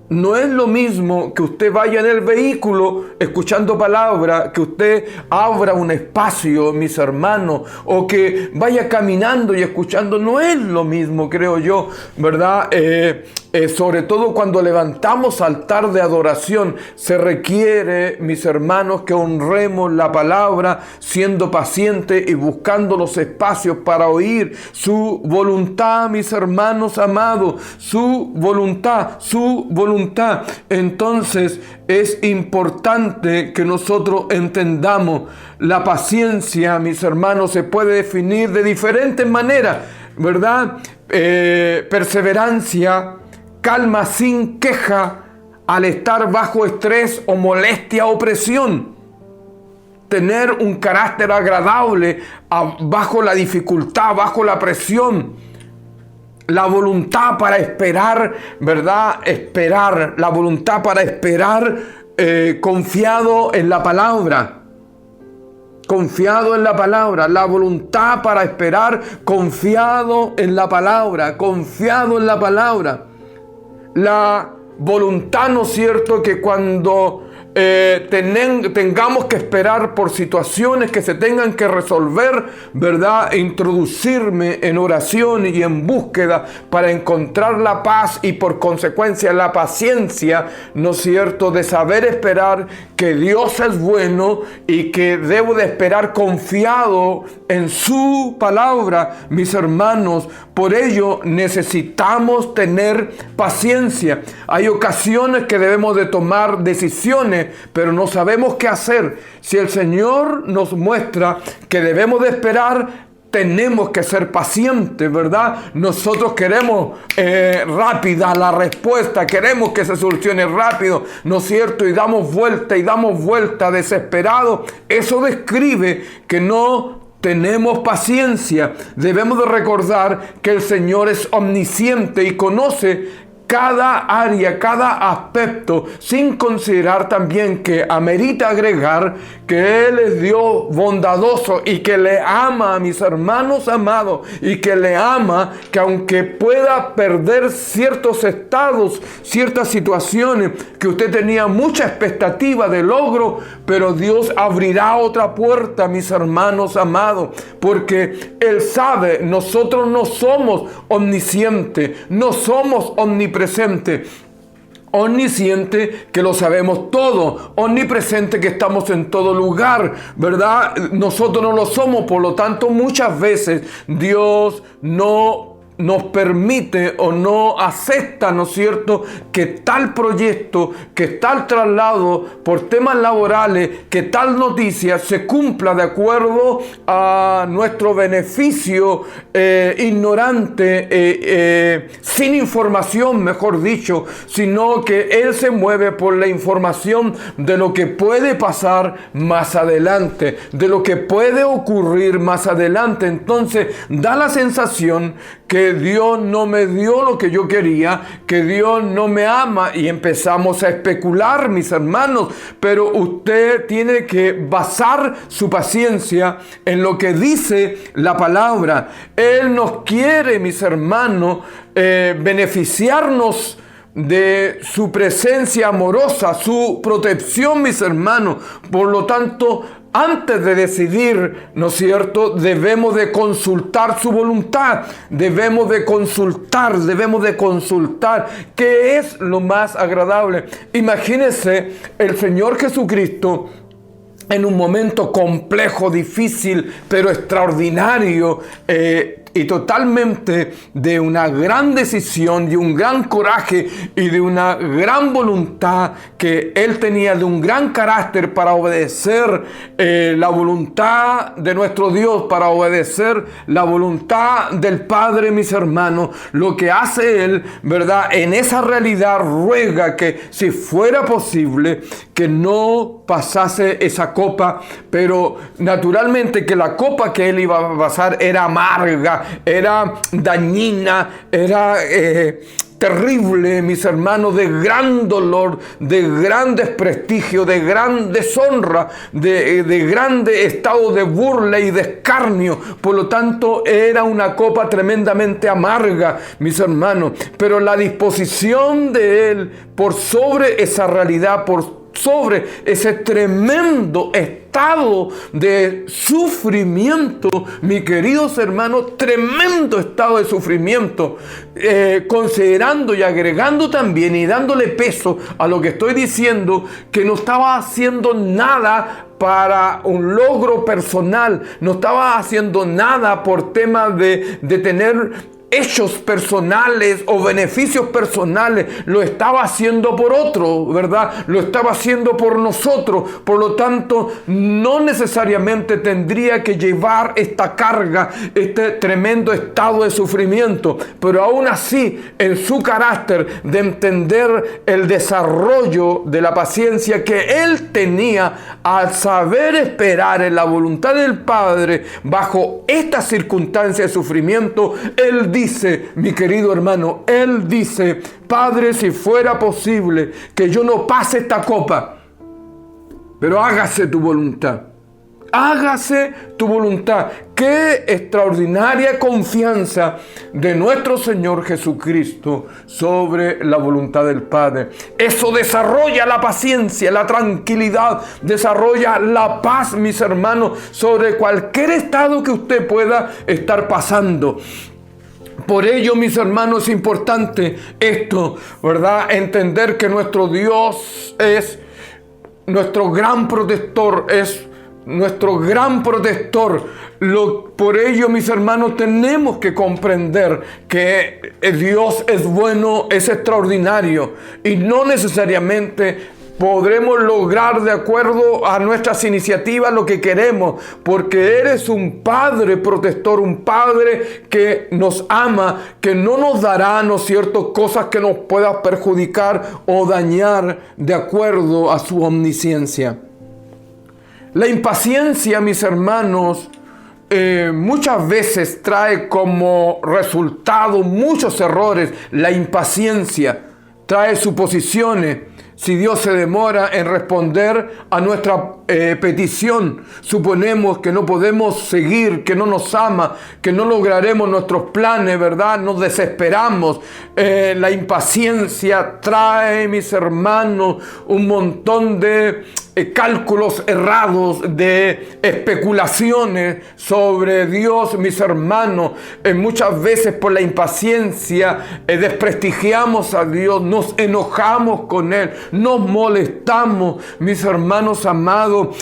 [SPEAKER 3] No es lo mismo que usted vaya en el vehículo escuchando palabra, que usted abra un espacio, mis hermanos, o que vaya caminando y escuchando. No es lo mismo, creo yo, ¿verdad? Sobre todo cuando levantamos altar de adoración, se requiere, mis hermanos, que honremos la palabra siendo pacientes y buscando los espacios para oír su voluntad, mis hermanos amados, su voluntad. Entonces es importante que nosotros entendamos la paciencia, mis hermanos, se puede definir de diferentes maneras, ¿verdad? Perseverancia, calma sin queja al estar bajo estrés o molestia o presión. Tener un carácter agradable bajo la dificultad, bajo la presión. La voluntad para esperar, ¿verdad? La voluntad para esperar confiado en la palabra. Confiado en la palabra, la voluntad para esperar confiado en la palabra, La voluntad, ¿no es cierto?, que cuando tengamos que esperar por situaciones que se tengan que resolver, ¿verdad?, introducirme en oración y en búsqueda para encontrar la paz y por consecuencia la paciencia, ¿no es cierto?, de saber esperar que Dios es bueno y que debo de esperar confiado en su palabra, mis hermanos. Por ello necesitamos tener paciencia. Hay ocasiones que debemos de tomar decisiones, pero no sabemos qué hacer. Si el Señor nos muestra que debemos de esperar, tenemos que ser pacientes, ¿verdad? Nosotros queremos rápida la respuesta, queremos que se solucione rápido, ¿no es cierto? Y damos vuelta desesperado. Eso describe que no tenemos paciencia. Debemos de recordar que el Señor es omnisciente y conoce cada área, cada aspecto, sin considerar también que amerita agregar que Él es Dios bondadoso y que le ama a mis hermanos amados y que le ama, que aunque pueda perder ciertos estados, ciertas situaciones que usted tenía mucha expectativa de logro, pero Dios abrirá otra puerta, mis hermanos amados, porque Él sabe, nosotros no somos omniscientes, no somos omnipresente, omnisciente que lo sabemos todo, omnipresente que estamos en todo lugar, ¿verdad? Nosotros no lo somos, por lo tanto muchas veces Dios no nos permite o no acepta, ¿no es cierto?, que tal proyecto, que tal traslado por temas laborales, que tal noticia se cumpla de acuerdo a nuestro beneficio ignorante, sin información, mejor dicho, sino que Él se mueve por la información de lo que puede pasar más adelante, de lo que puede ocurrir más adelante. Entonces da la sensación que Dios no me dio lo que yo quería, que Dios no me ama, y empezamos a especular, mis hermanos. Pero usted tiene que basar su paciencia en lo que dice la palabra. Él nos quiere, mis hermanos, beneficiarnos de su presencia amorosa, su protección, mis hermanos. Por lo tanto, antes de decidir, ¿no es cierto?, debemos de consultar su voluntad, debemos de consultar qué es lo más agradable. Imagínese el Señor Jesucristo en un momento complejo, difícil, pero extraordinario, y totalmente de una gran decisión, de un gran coraje y de una gran voluntad que Él tenía, de un gran carácter para obedecer la voluntad de nuestro Dios, para obedecer la voluntad del Padre, mis hermanos. Lo que hace Él, ¿verdad?, en esa realidad ruega que si fuera posible que no pasase esa copa, pero naturalmente que la copa que Él iba a pasar era amarga, era dañina, era terrible, mis hermanos, de gran dolor, de gran desprestigio, de gran deshonra, de grande estado de burla y de escarnio. Por lo tanto, era una copa tremendamente amarga, mis hermanos. Pero la disposición de Él por sobre esa realidad, por sobre ese tremendo estado de sufrimiento, mis queridos hermanos, tremendo estado de sufrimiento, considerando y agregando también y dándole peso a lo que estoy diciendo, que no estaba haciendo nada para un logro personal, no estaba haciendo nada por temas de tener hechos personales o beneficios personales, lo estaba haciendo por otro, ¿verdad? Lo estaba haciendo por nosotros. Por lo tanto, no necesariamente tendría que llevar esta carga, este tremendo estado de sufrimiento, pero aún así, en su carácter de entender el desarrollo de la paciencia que él tenía al saber esperar en la voluntad del Padre bajo esta circunstancia de sufrimiento, él dice, mi querido hermano, él dice: Padre, si fuera posible que yo no pase esta copa, pero hágase tu voluntad. Hágase tu voluntad. Qué extraordinaria confianza de nuestro Señor Jesucristo sobre la voluntad del Padre. Eso desarrolla la paciencia, la tranquilidad, desarrolla la paz, mis hermanos, sobre cualquier estado que usted pueda estar pasando. Por ello, mis hermanos, es importante esto, ¿verdad? Entender que nuestro Dios es nuestro gran protector, es nuestro gran protector. Por ello, mis hermanos, tenemos que comprender que Dios es bueno, es extraordinario, y no necesariamente podremos lograr de acuerdo a nuestras iniciativas lo que queremos, porque eres un Padre protector, un Padre que nos ama, que no nos dará, ¿no es cierto?, cosas que nos puedan perjudicar o dañar de acuerdo a su omnisciencia. La impaciencia, mis hermanos, muchas veces trae como resultado muchos errores. La impaciencia trae suposiciones. Si Dios se demora en responder a nuestra petición, suponemos que no podemos seguir, que no nos ama, que no lograremos nuestros planes, ¿verdad? Nos desesperamos. La impaciencia trae, mis hermanos, un montón de cálculos errados, de especulaciones sobre Dios, mis hermanos. Muchas veces por la impaciencia desprestigiamos a Dios, nos enojamos con Él, nos molestamos, mis hermanos amados.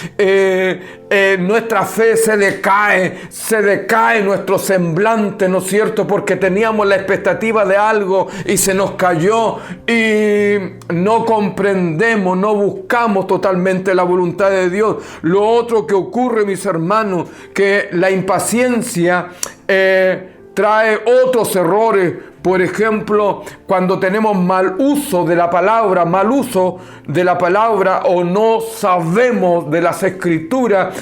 [SPEAKER 3] Nuestra fe se decae nuestro semblante, ¿no es cierto? Porque teníamos la expectativa de algo y se nos cayó, y no comprendemos, no buscamos totalmente la voluntad de Dios. Lo otro que ocurre, mis hermanos, que la impaciencia trae otros errores. Por ejemplo, cuando tenemos mal uso de la palabra, o no sabemos de las Escrituras,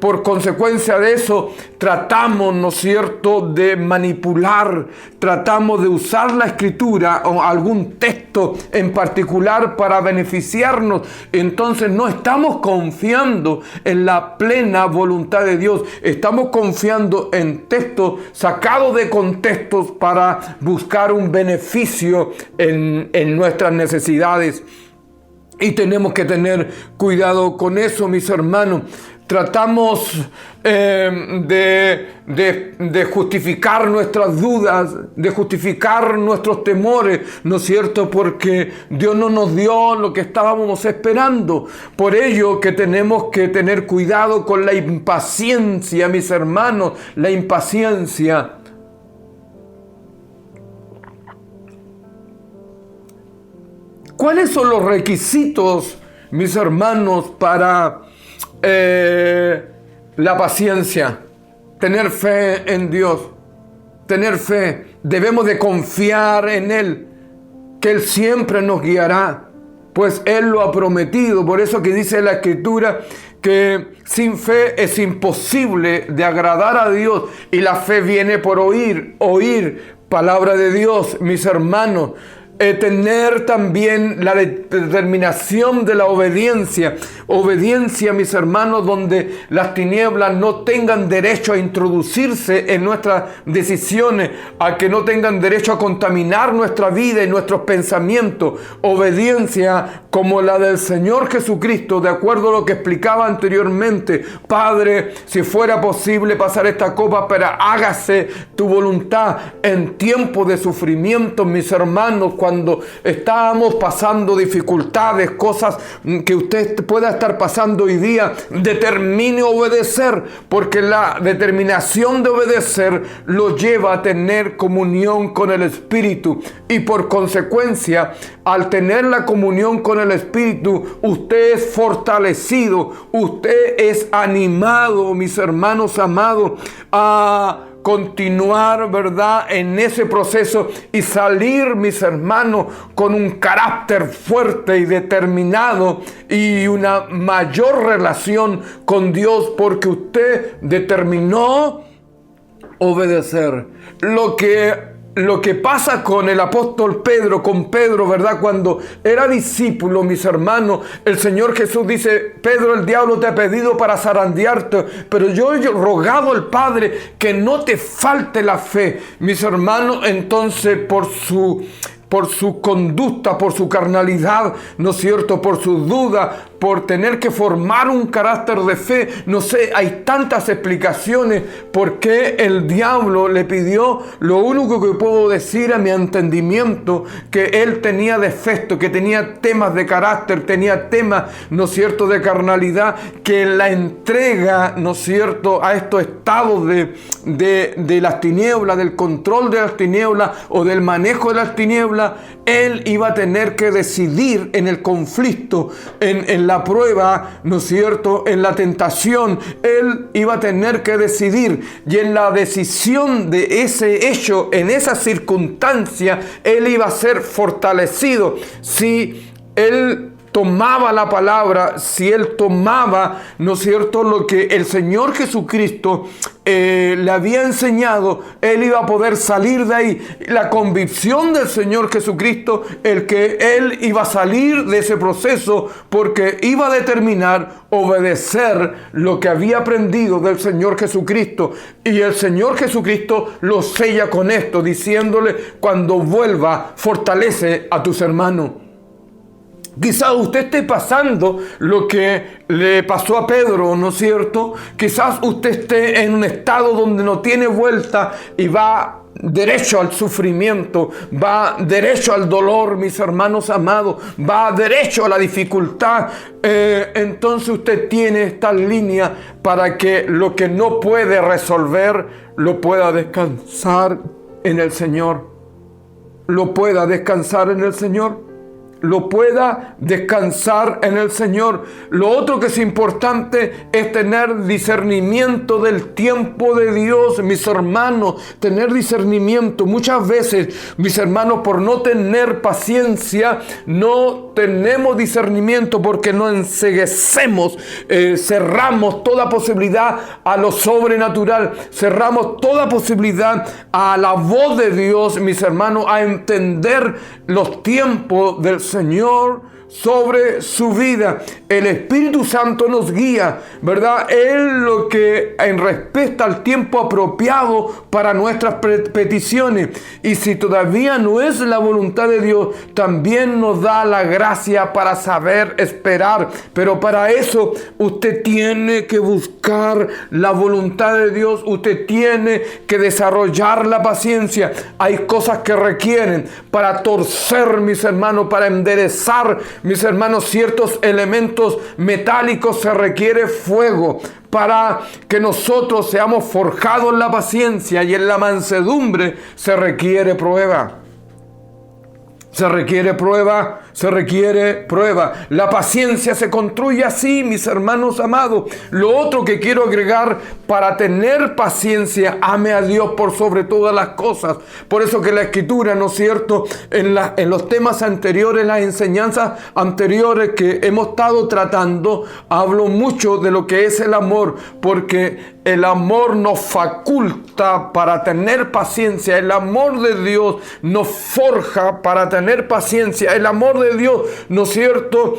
[SPEAKER 3] por consecuencia de eso tratamos, ¿no es cierto?, de manipular, tratamos de usar la Escritura o algún texto en particular para beneficiarnos. Entonces no estamos confiando en la plena voluntad de Dios, estamos confiando en textos sacados de contextos para buscar un beneficio en nuestras necesidades. Y tenemos que tener cuidado con eso, mis hermanos. Tratamos de justificar nuestras dudas, de justificar nuestros temores, ¿no es cierto? Porque Dios no nos dio lo que estábamos esperando. Por ello que tenemos que tener cuidado con la impaciencia, mis hermanos, la impaciencia. ¿Cuáles son los requisitos, mis hermanos, para la paciencia? Tener fe en Dios, tener fe. Debemos de confiar en Él, que Él siempre nos guiará, pues Él lo ha prometido. Por eso que dice la Escritura que sin fe es imposible de agradar a Dios, y la fe viene por oír Palabra de Dios, mis hermanos. Tener también la determinación de la obediencia. Obediencia, mis hermanos, donde las tinieblas no tengan derecho a introducirse en nuestras decisiones, a que no tengan derecho a contaminar nuestra vida y nuestros pensamientos. Obediencia como la del Señor Jesucristo, de acuerdo a lo que explicaba anteriormente. Padre, si fuera posible pasar esta copa, pero hágase tu voluntad. En tiempo de sufrimiento, mis hermanos, cuando estábamos pasando dificultades, cosas que usted pueda estar pasando hoy día, determine obedecer, porque la determinación de obedecer lo lleva a tener comunión con el Espíritu, y por consecuencia, al tener la comunión con el Espíritu, usted es fortalecido, usted es animado, mis hermanos amados, a continuar, ¿verdad?, en ese proceso y salir, mis hermanos, con un carácter fuerte y determinado y una mayor relación con Dios, porque usted determinó obedecer. Lo que pasa con el apóstol Pedro, con Pedro, ¿verdad? Cuando era discípulo, mis hermanos, el Señor Jesús dice: Pedro, el diablo te ha pedido para zarandearte, pero yo he rogado al Padre que no te falte la fe. Mis hermanos, entonces por su conducta, por su carnalidad, ¿no es cierto?, por su duda, por tener que formar un carácter de fe, no sé, hay tantas explicaciones por qué el diablo le pidió. Lo único que puedo decir a mi entendimiento, que él tenía defectos, que tenía temas de carácter, tenía temas, ¿no es cierto?, de carnalidad, que la entrega, ¿no es cierto?, a estos estados de las tinieblas, del control de las tinieblas o del manejo de las tinieblas, él iba a tener que decidir en el conflicto, en la prueba, ¿no es cierto?, en la tentación. Él iba a tener que decidir, y en la decisión de ese hecho, en esa circunstancia, él iba a ser fortalecido. Si él tomaba la palabra, si él tomaba, ¿no es cierto?, lo que el Señor Jesucristo le había enseñado, él iba a poder salir de ahí. La convicción del Señor Jesucristo, el que él iba a salir de ese proceso, porque iba a determinar obedecer lo que había aprendido del Señor Jesucristo. Y el Señor Jesucristo lo sella con esto, diciéndole: cuando vuelva, fortalece a tus hermanos. Quizás usted esté pasando lo que le pasó a Pedro, ¿no es cierto? Quizás usted esté en un estado donde no tiene vuelta y va derecho al sufrimiento, va derecho al dolor, mis hermanos amados, va derecho a la dificultad. Entonces usted tiene esta línea para que lo que no puede resolver lo pueda descansar en el Señor. Lo pueda descansar en el Señor. Lo pueda descansar en el Señor. Lo otro que es importante es tener discernimiento del tiempo de Dios, mis hermanos, tener discernimiento. Muchas veces, mis hermanos, por no tener paciencia, no tenemos discernimiento, porque no enceguecemos, cerramos toda posibilidad a lo sobrenatural, cerramos toda posibilidad a la voz de Dios, mis hermanos, a entender los tiempos del Señor sobre su vida. El Espíritu Santo nos guía, ¿verdad? Él lo que en respecto al tiempo apropiado para nuestras peticiones. Y si todavía no es la voluntad de Dios, también nos da la gracia para saber esperar. Pero para eso usted tiene que buscar la voluntad de Dios. Usted tiene que desarrollar la paciencia. Hay cosas que requieren para torcer, mis hermanos, para enderezar, mis hermanos, ciertos elementos metálicos. Se requiere fuego para que nosotros seamos forjados en la paciencia, y en la mansedumbre se requiere prueba. Se requiere prueba, se requiere prueba. La paciencia se construye así, mis hermanos amados. Lo otro que quiero agregar: para tener paciencia, ame a Dios por sobre todas las cosas. Por eso que la Escritura, ¿no es cierto?, en los temas anteriores, las enseñanzas anteriores que hemos estado tratando, hablo mucho de lo que es el amor, porque el amor nos faculta para tener paciencia. El amor de Dios nos forja para tener paciencia. El amor de Dios, ¿no es cierto?,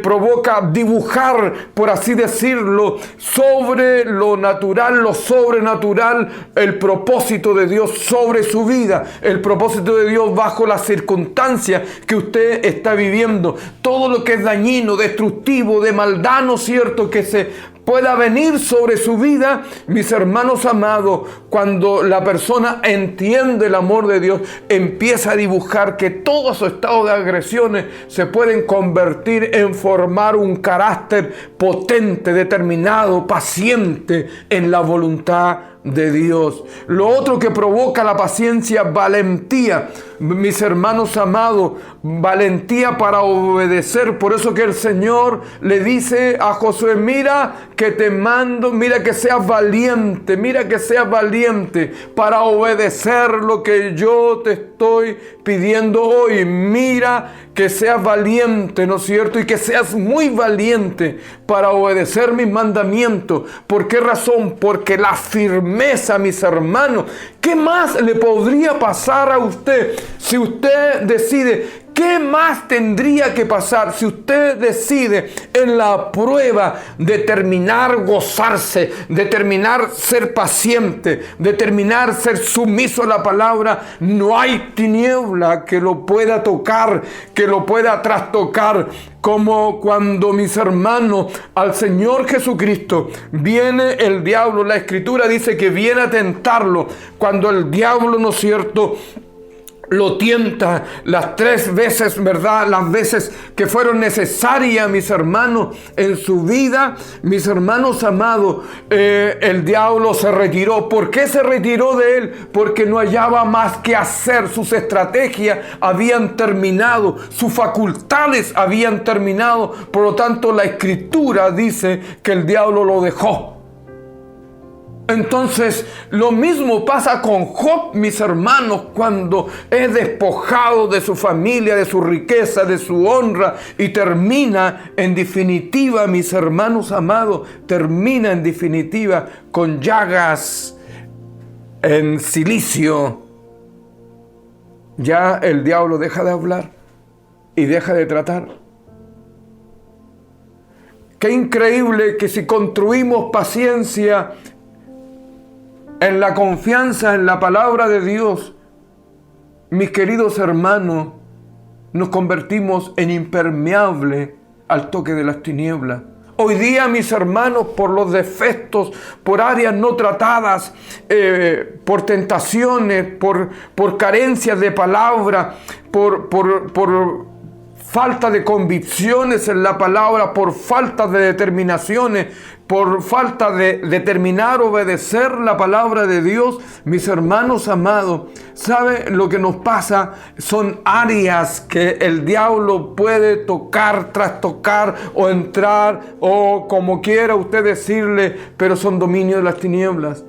[SPEAKER 3] provoca dibujar, por así decirlo, sobre lo natural, lo sobrenatural, el propósito de Dios sobre su vida, el propósito de Dios bajo las circunstancias que usted está viviendo. Todo lo que es dañino, destructivo, de maldad, ¿no es cierto?, que se pueda venir sobre su vida, mis hermanos amados, cuando la persona entiende el amor de Dios, empieza a dibujar que todo su estado de agresiones se pueden convertir en formar un carácter potente, determinado, paciente en la voluntad de Dios. Lo otro que provoca la paciencia: valentía. Mis hermanos amados, valentía para obedecer. Por eso que el Señor le dice a Josué: mira que te mando, mira que seas valiente, mira que seas valiente para obedecer lo que yo te estoy pidiendo hoy. Mira que seas valiente, ¿no es cierto? Y que seas muy valiente para obedecer mis mandamientos. ¿Por qué razón? Porque la firmeza, mis hermanos, ¿qué más le podría pasar a usted si usted decide? ¿Qué más tendría que pasar si usted decide en la prueba determinar gozarse, determinar ser paciente, determinar ser sumiso a la palabra? No hay tiniebla que lo pueda tocar, que lo pueda trastocar. Como cuando, mis hermanos, al Señor Jesucristo viene el diablo. La Escritura dice que viene a tentarlo. Cuando el diablo, ¿no es cierto?, lo tienta las 3 veces, ¿verdad?, las veces que fueron necesarias, mis hermanos, en su vida, mis hermanos amados, el diablo se retiró. ¿Por qué se retiró de él? Porque no hallaba más que hacer. Sus estrategias habían terminado, sus facultades habían terminado. Por lo tanto, la Escritura dice que el diablo lo dejó. Entonces, lo mismo pasa con Job, mis hermanos, cuando es despojado de su familia, de su riqueza, de su honra, y termina en definitiva, mis hermanos amados, termina en definitiva con llagas en silicio. Ya el diablo deja de hablar y deja de tratar. Qué increíble que si construimos paciencia en la confianza en la palabra de Dios, mis queridos hermanos, nos convertimos en impermeable al toque de las tinieblas. Hoy día, mis hermanos, por los defectos, por áreas no tratadas, por tentaciones, por carencias de palabra, por falta de convicciones en la palabra, por falta de determinaciones, por falta de determinar obedecer la palabra de Dios, mis hermanos amados, ¿sabe lo que nos pasa? Son áreas que el diablo puede tocar, trastocar o entrar, o como quiera usted decirle, pero son dominio de las tinieblas.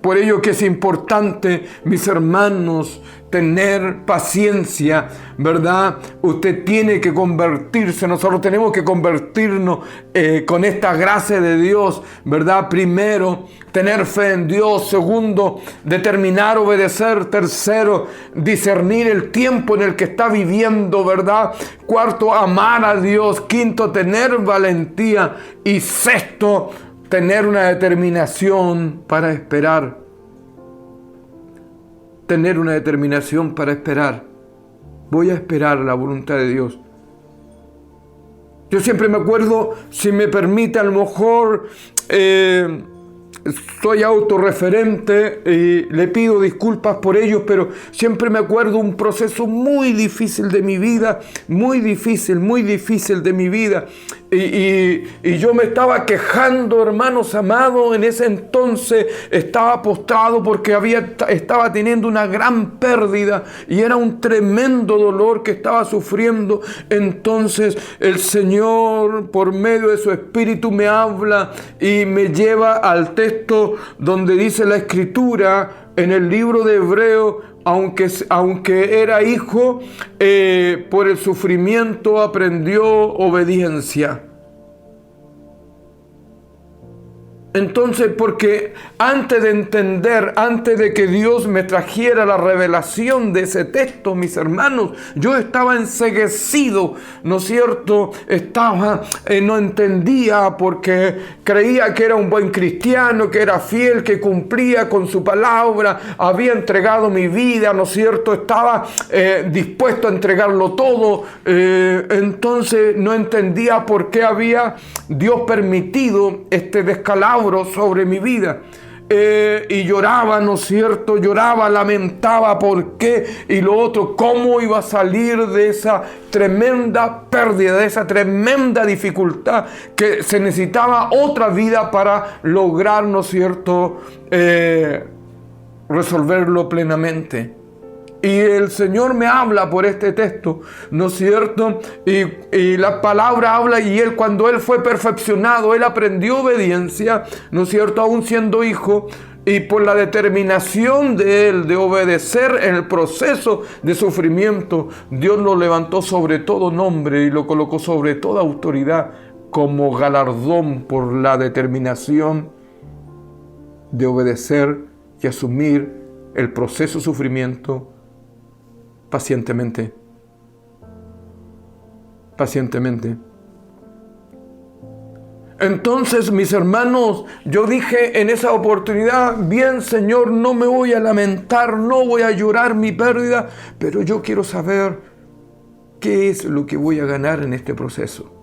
[SPEAKER 3] Por ello que es importante, mis hermanos, tener paciencia, ¿verdad? Usted tiene que convertirse, nosotros tenemos que convertirnos con esta gracia de Dios, ¿verdad? Primero, tener fe en Dios. Segundo, determinar obedecer. Tercero, discernir el tiempo en el que está viviendo, ¿verdad? Cuarto, amar a Dios. Quinto, tener valentía. Y sexto, tener una determinación para esperar. Tener una determinación para esperar. Voy a esperar la voluntad de Dios. Yo siempre me acuerdo, si me permite, a lo mejor soy autorreferente y le pido disculpas por ello, pero siempre me acuerdo un proceso muy difícil de mi vida, muy difícil de mi vida. Y yo me estaba quejando, hermanos amados. En ese entonces estaba postrado porque estaba teniendo una gran pérdida y era un tremendo dolor que estaba sufriendo. Entonces el Señor, por medio de su Espíritu, me habla y me lleva al texto donde dice la Escritura en el libro de Hebreos: aunque era hijo, por el sufrimiento aprendió obediencia. Entonces, porque antes de que Dios me trajera la revelación de ese texto, mis hermanos, yo estaba enceguecido, ¿no es cierto? No entendía, porque creía que era un buen cristiano, que era fiel, que cumplía con su palabra, había entregado mi vida, ¿no es cierto? Estaba dispuesto a entregarlo todo. Entonces no entendía por qué había Dios permitido este descalabro sobre mi vida. Y lloraba, ¿no es cierto? Lloraba, lamentaba por qué y lo otro, cómo iba a salir de esa tremenda pérdida, de esa tremenda dificultad, que se necesitaba otra vida para lograr, ¿no es cierto?, resolverlo plenamente. Y el Señor me habla por este texto, ¿no es cierto? Y la palabra habla, y cuando Él fue perfeccionado, Él aprendió obediencia, ¿no es cierto? Aún siendo hijo, y por la determinación de Él de obedecer en el proceso de sufrimiento, Dios lo levantó sobre todo nombre y lo colocó sobre toda autoridad como galardón por la determinación de obedecer y asumir el proceso de sufrimiento pacientemente. Entonces, mis hermanos, yo dije en esa oportunidad: bien, Señor, no me voy a lamentar, no voy a llorar mi pérdida, pero yo quiero saber qué es lo que voy a ganar en este proceso.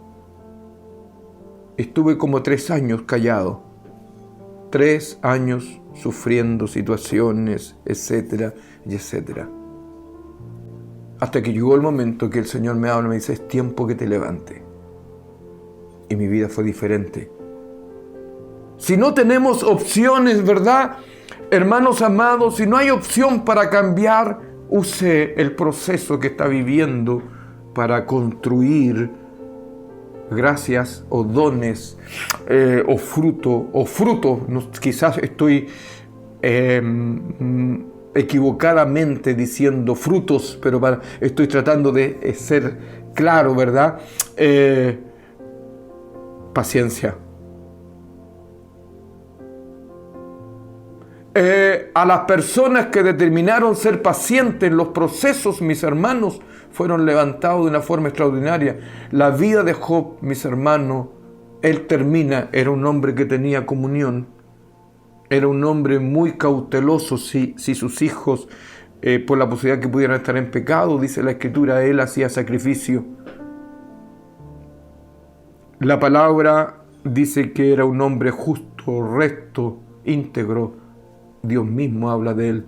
[SPEAKER 3] Estuve como 3 años callado, 3 años sufriendo situaciones, etcétera, y etcétera. Hasta que llegó el momento que el Señor me habla y me dice: es tiempo que te levantes. Y mi vida fue diferente. Si no tenemos opciones, ¿verdad? Hermanos amados, si no hay opción para cambiar, use el proceso que está viviendo para construir gracias o dones o fruto. Quizás estoy equivocadamente diciendo frutos, pero estoy tratando de ser claro, ¿verdad? Paciencia. A las personas que determinaron ser pacientes en los procesos, mis hermanos, fueron levantados de una forma extraordinaria. La vida de Job, mis hermanos, él termina, era un hombre que tenía comunión, era un hombre muy cauteloso si sus hijos, por la posibilidad que pudieran estar en pecado, dice la Escritura, él hacía sacrificio. La palabra dice que era un hombre justo, recto, íntegro. Dios mismo habla de él.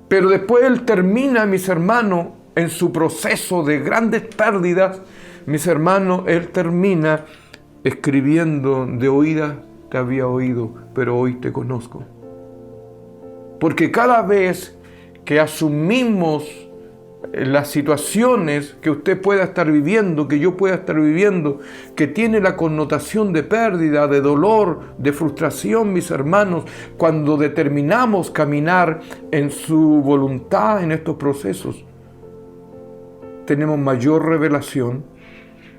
[SPEAKER 3] Pero después él termina, mis hermanos, en su proceso de grandes pérdidas, mis hermanos, él termina escribiendo: de oídas te había oído, pero hoy te conozco. Porque cada vez que asumimos las situaciones que usted pueda estar viviendo, que yo pueda estar viviendo, que tiene la connotación de pérdida, de dolor, de frustración, mis hermanos, cuando determinamos caminar en su voluntad en estos procesos, tenemos mayor revelación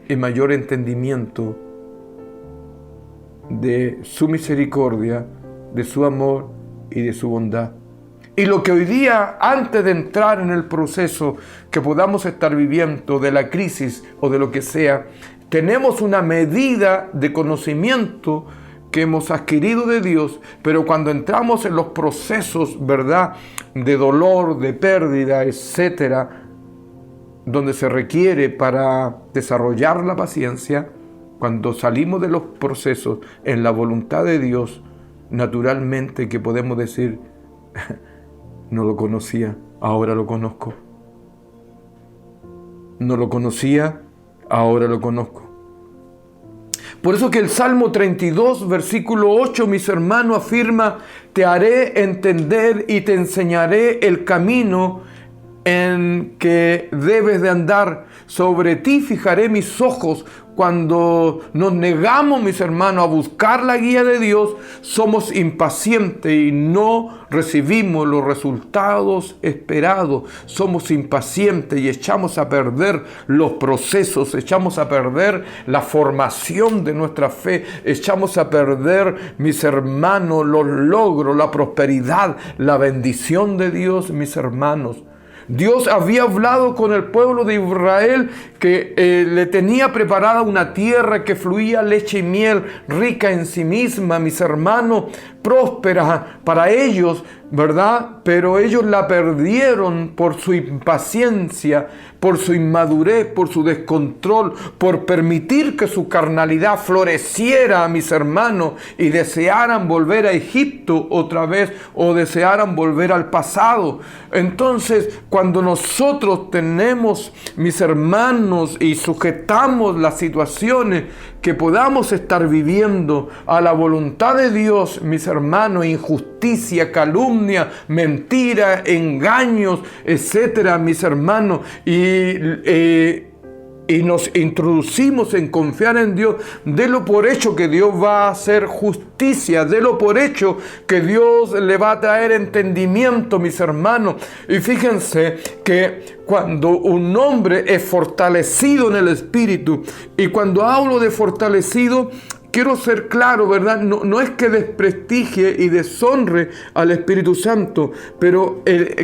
[SPEAKER 3] y mayor entendimiento de su misericordia, de su amor y de su bondad. Y lo que hoy día, antes de entrar en el proceso que podamos estar viviendo de la crisis o de lo que sea, tenemos una medida de conocimiento que hemos adquirido de Dios, pero cuando entramos en los procesos, ¿verdad?, de dolor, de pérdida, etcétera, donde se requiere para desarrollar la paciencia, cuando salimos de los procesos en la voluntad de Dios, naturalmente que podemos decir: no lo conocía, ahora lo conozco. No lo conocía, ahora lo conozco. Por eso que el Salmo 32, versículo 8, mis hermanos, afirma: te haré entender y te enseñaré el camino en que debes de andar. Sobre ti fijaré mis ojos. Cuando nos negamos, mis hermanos, a buscar la guía de Dios, somos impacientes y no recibimos los resultados esperados. Somos impacientes y echamos a perder los procesos, echamos a perder la formación de nuestra fe, echamos a perder, mis hermanos, los logros, la prosperidad, la bendición de Dios, mis hermanos. Dios había hablado con el pueblo de Israel que le tenía preparada una tierra que fluía leche y miel, rica en sí misma, mis hermanos, próspera para ellos, ¿verdad? Pero ellos la perdieron por su impaciencia, por su inmadurez, por su descontrol, por permitir que su carnalidad floreciera, mis hermanos, y desearan volver a Egipto otra vez o desearan volver al pasado. Entonces, cuando nosotros tenemos, mis hermanos, y sujetamos las situaciones que podamos estar viviendo a la voluntad de Dios, mis hermanos, injusticia, calumnia, mentira, engaños, etcétera, mis hermanos, y nos introducimos en confiar en Dios, délo por hecho que Dios va a hacer justicia, délo por hecho que Dios le va a traer entendimiento, mis hermanos. Y fíjense que cuando un hombre es fortalecido en el Espíritu, y cuando hablo de fortalecido, quiero ser claro, ¿verdad? No es que desprestigie y deshonre al Espíritu Santo, pero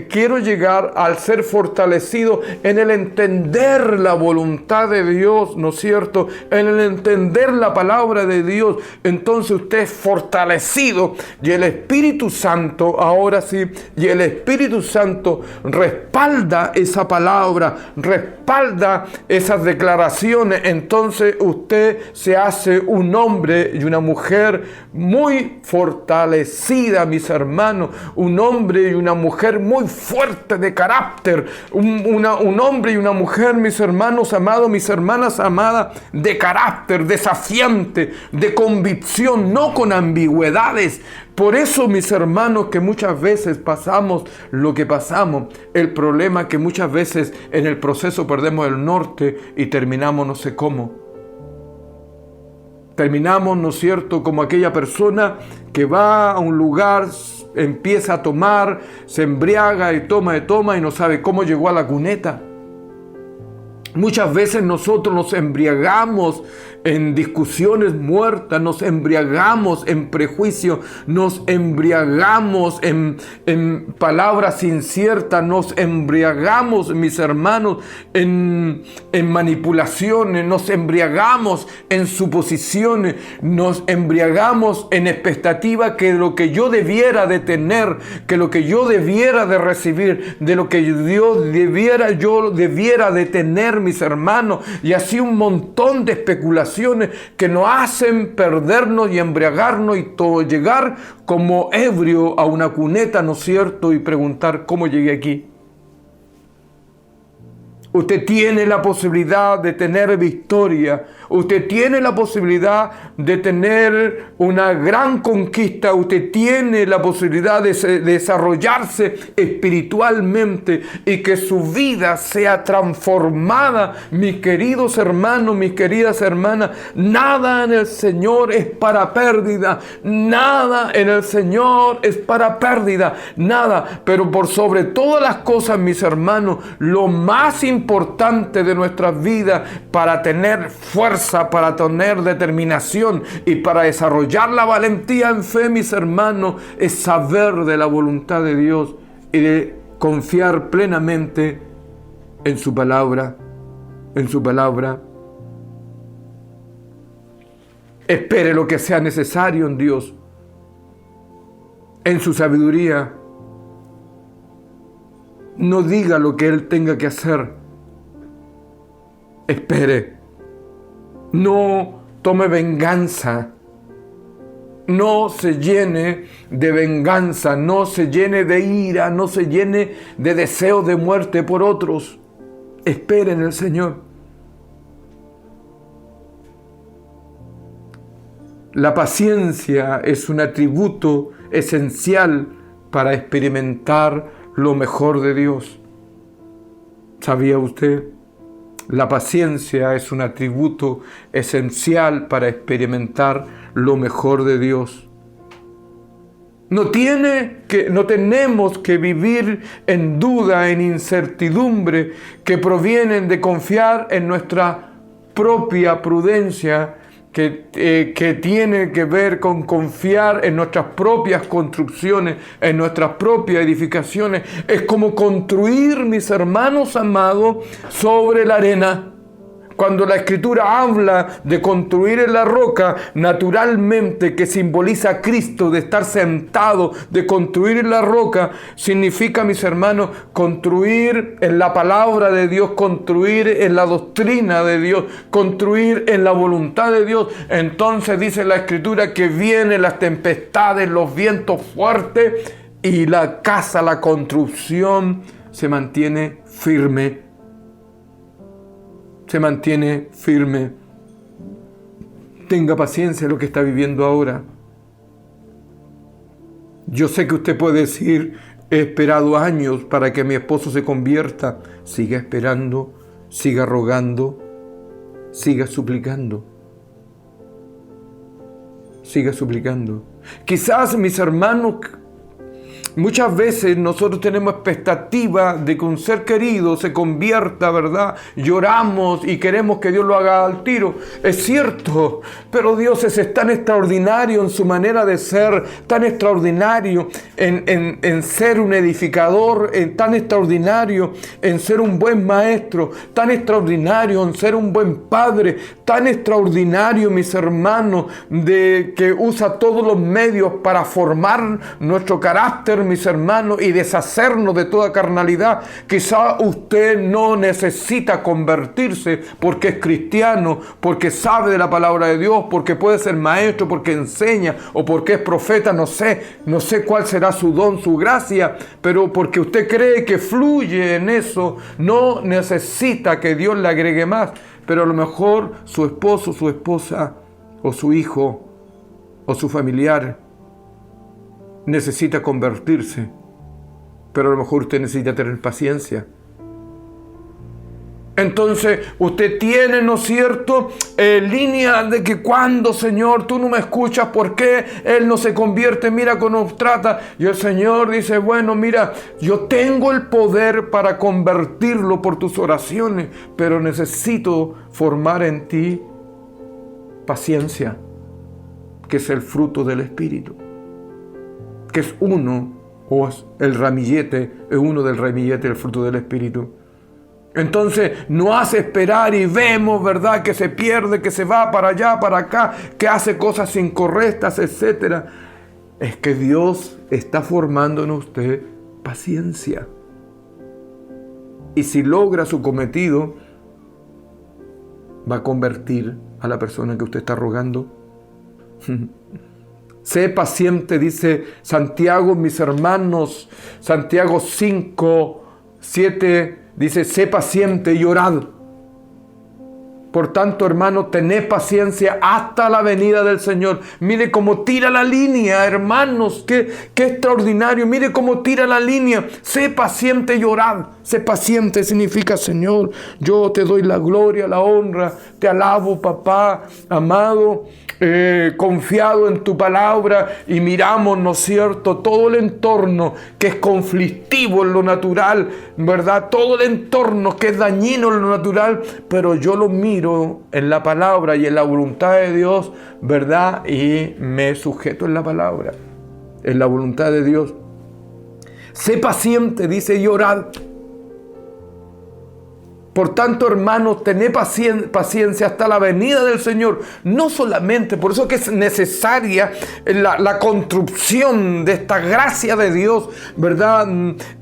[SPEAKER 3] quiero llegar al ser fortalecido en el entender la voluntad de Dios, ¿no es cierto? En el entender la palabra de Dios. Entonces usted es fortalecido y el Espíritu Santo, ahora sí, y el Espíritu Santo respalda esa palabra, respalda esas declaraciones. Entonces usted se hace un hombre y una mujer muy fortalecida, mis hermanos, un hombre y una mujer muy fuerte de carácter, un hombre y una mujer, mis hermanos amados, mis hermanas amadas, de carácter, desafiante, de convicción, no con ambigüedades. Por eso, mis hermanos, que muchas veces pasamos lo que pasamos, el problema que muchas veces en el proceso perdemos el norte y terminamos no sé cómo. Terminamos, ¿no es cierto?, como aquella persona que va a un lugar, empieza a tomar, se embriaga y toma y no sabe cómo llegó a la cuneta. Muchas veces nosotros nos embriagamos en discusiones muertas, nos embriagamos en prejuicio, nos embriagamos en palabras inciertas, nos embriagamos, mis hermanos, en manipulaciones, nos embriagamos en suposiciones, nos embriagamos en expectativa que lo que yo debiera de tener, que lo que yo debiera de recibir, de lo que yo debiera de tener, mis hermanos, y así un montón de especulaciones que nos hacen perdernos y embriagarnos y llegar como ebrio a una cuneta, ¿no es cierto?, y preguntar cómo llegué aquí. Usted tiene la posibilidad de tener victoria. Usted tiene la posibilidad de tener una gran conquista. Usted tiene la posibilidad de desarrollarse espiritualmente y que su vida sea transformada. Mis queridos hermanos, mis queridas hermanas, nada en el Señor es para pérdida. Nada en el Señor es para pérdida. Nada. Pero por sobre todas las cosas, mis hermanos, lo más importante de nuestras vidas para tener fuerza, para tener determinación y para desarrollar la valentía en fe, mis hermanos, es saber de la voluntad de Dios y de confiar plenamente en su palabra, en su palabra. Espere lo que sea necesario en Dios, en su sabiduría. No diga lo que Él tenga que hacer. Espere. No tome venganza. No se llene de venganza. No se llene de ira. No se llene de deseo de muerte por otros. Espere en el Señor. La paciencia es un atributo esencial para experimentar lo mejor de Dios. ¿Sabía usted? La paciencia es un atributo esencial para experimentar lo mejor de Dios. No tenemos que vivir en duda, en incertidumbre, que provienen de confiar en nuestra propia prudencia, que tiene que ver con confiar en nuestras propias construcciones, en nuestras propias edificaciones. Es como construir, mis hermanos amados, sobre la arena. Cuando la Escritura habla de construir en la roca, naturalmente, que simboliza a Cristo, de estar sentado, de construir en la roca, significa, mis hermanos, construir en la palabra de Dios, construir en la doctrina de Dios, construir en la voluntad de Dios. Entonces dice la Escritura que vienen las tempestades, los vientos fuertes, y la casa, la construcción, se mantiene firme. Se mantiene firme. Tenga paciencia en lo que está viviendo ahora. Yo sé que usted puede decir: he esperado años para que mi esposo se convierta. Siga esperando, siga rogando, siga suplicando. Siga suplicando. Quizás, mis hermanos, muchas veces nosotros tenemos expectativa de que un ser querido se convierta, ¿verdad? Lloramos y queremos que Dios lo haga al tiro. Es cierto, pero Dios es tan extraordinario en su manera de ser, tan extraordinario en ser un edificador, tan extraordinario en ser un buen maestro, tan extraordinario en ser un buen padre, tan extraordinario, mis hermanos, de que usa todos los medios para formar nuestro carácter, mis hermanos, y deshacernos de toda carnalidad. Quizá usted no necesita convertirse porque es cristiano, porque sabe de la palabra de Dios, porque puede ser maestro, porque enseña, o porque es profeta. No sé cuál será su don, su gracia, pero porque usted cree que fluye en eso, no necesita que Dios le agregue más. Pero a lo mejor su esposo, su esposa, o su hijo, o su familiar necesita convertirse, pero a lo mejor usted necesita tener paciencia. Entonces usted tiene, ¿no es cierto?, línea de que cuando, Señor, tú no me escuchas, ¿por qué él no se convierte? Mira cómo nos trata. Y el Señor dice: bueno, mira, yo tengo el poder para convertirlo por tus oraciones, pero necesito formar en ti paciencia, que es el fruto del Espíritu, que es uno, o es el ramillete, es uno del ramillete del fruto del Espíritu. Entonces no hace esperar y vemos, ¿verdad?, que se pierde, que se va para allá, para acá, que hace cosas incorrectas, etc. Es que Dios está formando en usted paciencia. Y si logra su cometido, va a convertir a la persona que usted está rogando. Sé paciente, dice Santiago, mis hermanos. Santiago 5:7 dice: sé paciente y orad. Por tanto, hermano, tened paciencia hasta la venida del Señor. Mire cómo tira la línea, hermanos. Qué extraordinario. Mire cómo tira la línea. Sé paciente y orad. Sé paciente significa: Señor, yo te doy la gloria, la honra. Te alabo, papá amado. Confiado en tu palabra, y miramos, ¿no es cierto?, todo el entorno que es conflictivo en lo natural, ¿verdad? Todo el entorno que es dañino en lo natural, pero yo lo miro en la palabra y en la voluntad de Dios, ¿verdad? Y me sujeto en la palabra, en la voluntad de Dios. Sé paciente, dice, y orad. Por tanto, hermanos, tened paciencia hasta la venida del Señor. No solamente, por eso que es necesaria la construcción de esta gracia de Dios, ¿verdad?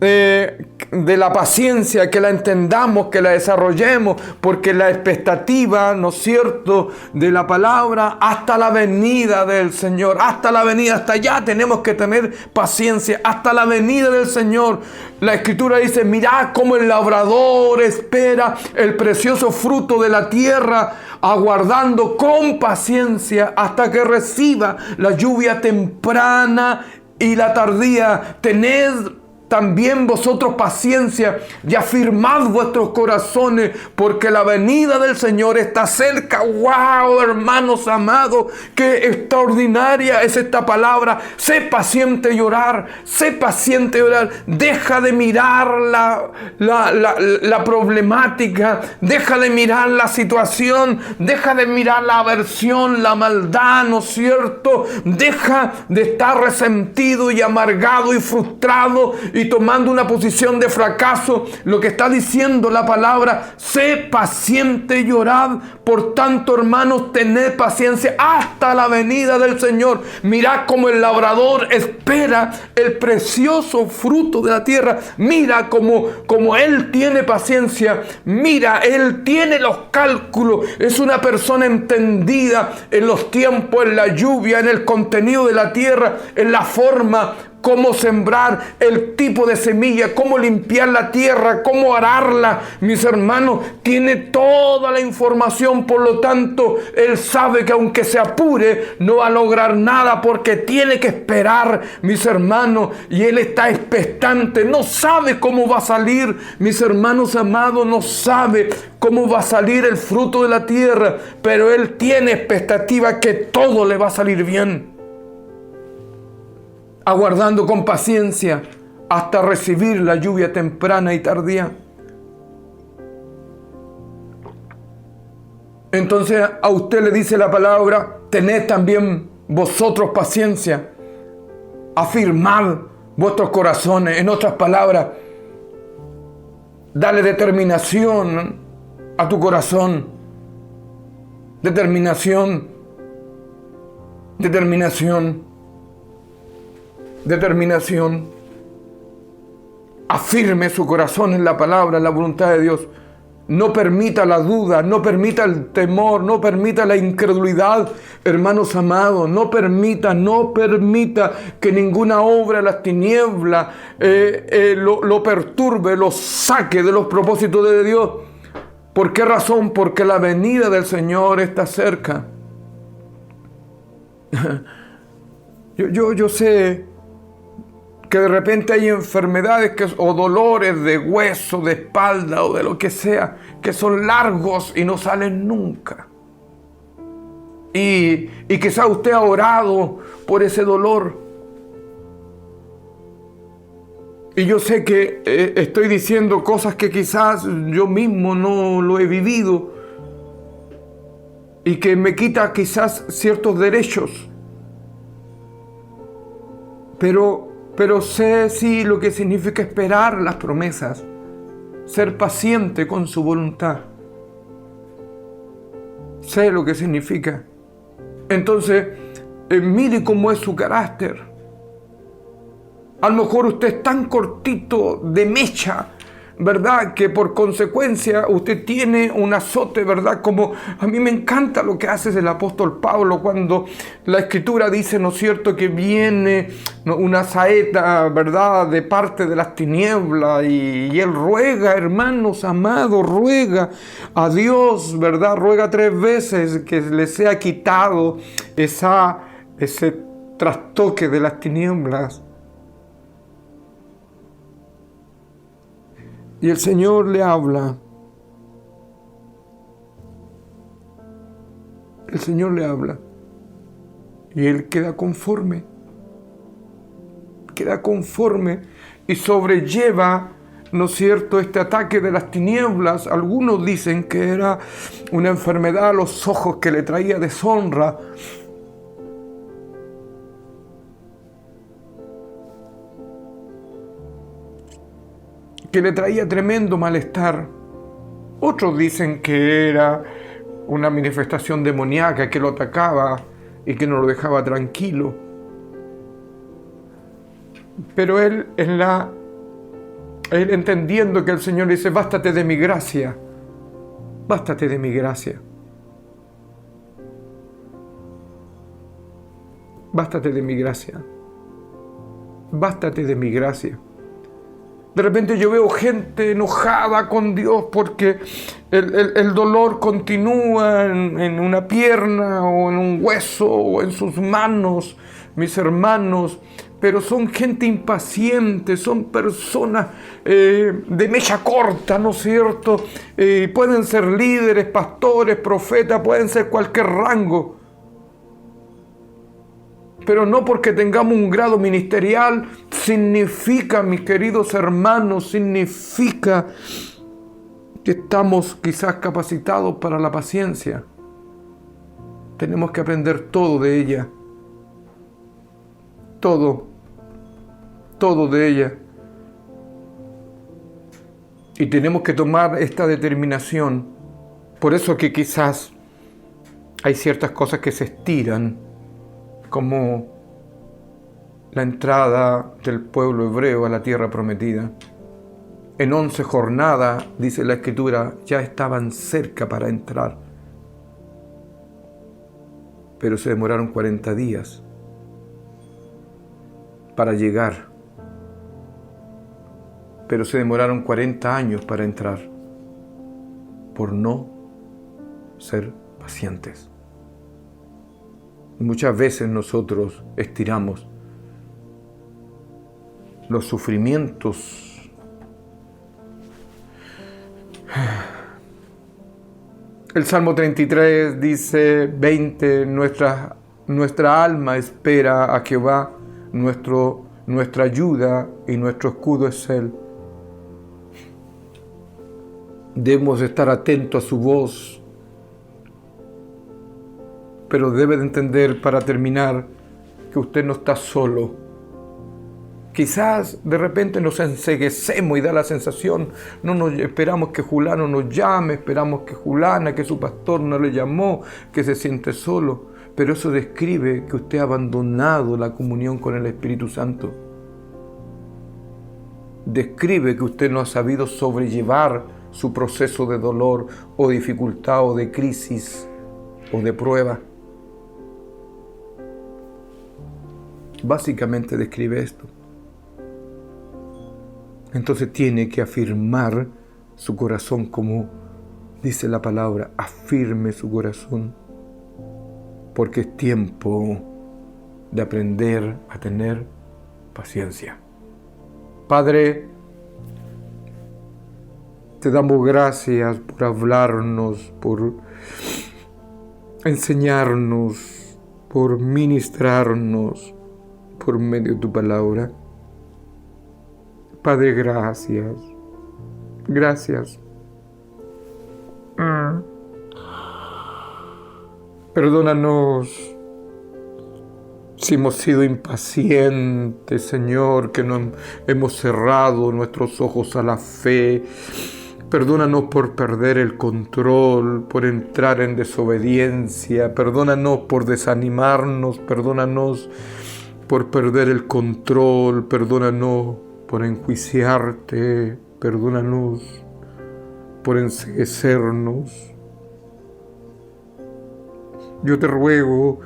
[SPEAKER 3] De la paciencia, que la entendamos, que la desarrollemos, porque la expectativa, ¿no es cierto?, de la palabra hasta la venida del Señor, hasta la venida, hasta allá tenemos que tener paciencia, hasta la venida del Señor. La Escritura dice: mirad cómo el labrador espera espera el precioso fruto de la tierra, aguardando con paciencia hasta que reciba la lluvia temprana y la tardía. Tened también vosotros paciencia y afirmad vuestros corazones, porque la venida del Señor está cerca. ¡Wow, hermanos amados! ¡Qué extraordinaria es esta palabra! Sé paciente y orar. Sé paciente y orar. Deja de mirar la problemática. Deja de mirar la situación. Deja de mirar la aversión, la maldad, ¿no es cierto? Deja de estar resentido y amargado y frustrado y tomando una posición de fracaso. Lo que está diciendo la palabra: sé paciente y orad. Por tanto, hermanos, tened paciencia hasta la venida del Señor. Mirad cómo el labrador espera el precioso fruto de la tierra. Mira cómo él tiene paciencia. Mira, él tiene los cálculos. Es una persona entendida en los tiempos, en la lluvia, en el contenido de la tierra, en la forma, cómo sembrar, el tipo de semilla, cómo limpiar la tierra, cómo ararla. Mis hermanos, tiene toda la información. Por lo tanto, él sabe que aunque se apure, no va a lograr nada, porque tiene que esperar, mis hermanos. Y él está expectante. No sabe cómo va a salir, mis hermanos amados, no sabe cómo va a salir el fruto de la tierra, pero él tiene expectativa que todo le va a salir bien, aguardando con paciencia hasta recibir la lluvia temprana y tardía. Entonces a usted le dice la palabra: tened también vosotros paciencia, afirmad vuestros corazones. En otras palabras, dale determinación a tu corazón. Determinación. Afirme su corazón en la palabra, en la voluntad de Dios. No permita la duda, no permita el temor, no permita la incredulidad, hermanos amados. No permita que ninguna obra de las tinieblas lo perturbe, lo saque de los propósitos de Dios. ¿Por qué razón? Porque la venida del Señor está cerca. Yo sé que de repente hay enfermedades o dolores de hueso, de espalda o de lo que sea, que son largos y no salen nunca. Y quizá usted ha orado por ese dolor. Y yo sé que estoy diciendo cosas que quizás yo mismo no lo he vivido y que me quita quizás ciertos derechos. Pero sé sí lo que significa esperar las promesas, ser paciente con su voluntad. Sé lo que significa. Entonces, mire cómo es su carácter. A lo mejor usted es tan cortito de mecha, ¿verdad?, que por consecuencia usted tiene un azote, ¿verdad? Como a mí me encanta lo que hace el apóstol Pablo cuando la Escritura dice, ¿no es cierto?, que viene una saeta, ¿verdad?, de parte de las tinieblas y él ruega, hermanos amados, ruega a Dios, ¿verdad?, ruega 3 veces que le sea quitado ese trastoque de las tinieblas. Y el Señor le habla. El Señor le habla. Y él queda conforme. Queda conforme y sobrelleva, ¿no es cierto?, este ataque de las tinieblas. Algunos dicen que era una enfermedad a los ojos que le traía deshonra. Que le traía tremendo malestar. Otros dicen que era una manifestación demoníaca que lo atacaba y que no lo dejaba tranquilo. Pero él entendiendo que el Señor le dice, bástate de mi gracia, bástate de mi gracia. Bástate de mi gracia. Bástate de mi gracia. De repente yo veo gente enojada con Dios porque el dolor continúa en una pierna o en un hueso o en sus manos, mis hermanos. Pero son gente impaciente, son personas de mecha corta, ¿no es cierto? Pueden ser líderes, pastores, profetas, pueden ser cualquier rango. Pero no porque tengamos un grado ministerial significa, mis queridos hermanos, significa que estamos quizás capacitados para la paciencia. Tenemos que aprender todo de ella. Todo de ella. Y tenemos que tomar esta determinación. Por eso que quizás hay ciertas cosas que se estiran, como la entrada del pueblo hebreo a la tierra prometida. En 11 jornadas, dice la Escritura, ya estaban cerca para entrar. Pero se demoraron 40 días para llegar. Pero se demoraron 40 años para entrar, por no ser pacientes. Muchas veces nosotros estiramos los sufrimientos. El Salmo 33 dice 20, nuestra alma espera a Jehová, nuestra ayuda y nuestro escudo es Él. Debemos estar atentos a su voz, pero debe de entender, para terminar, que usted no está solo. Quizás de repente nos enceguecemos y da la sensación, esperamos que fulano nos llame, esperamos que fulana, que su pastor no le llamó, que se siente solo, pero eso describe que usted ha abandonado la comunión con el Espíritu Santo. Describe que usted no ha sabido sobrellevar su proceso de dolor o dificultad o de crisis o de prueba. Básicamente describe esto. Entonces tiene que afirmar su corazón, como dice la palabra, afirme su corazón, porque es tiempo de aprender a tener paciencia. Padre, te damos gracias por hablarnos, por enseñarnos, por ministrarnos por medio de tu palabra. Padre, gracias. Gracias. Perdónanos si hemos sido impacientes, Señor, que no hemos cerrado nuestros ojos a la fe. Perdónanos por perder el control, por entrar en desobediencia. Perdónanos por desanimarnos. Perdónanos por perder el control. Perdónanos por enjuiciarte. Perdónanos por enceguecernos. Yo te ruego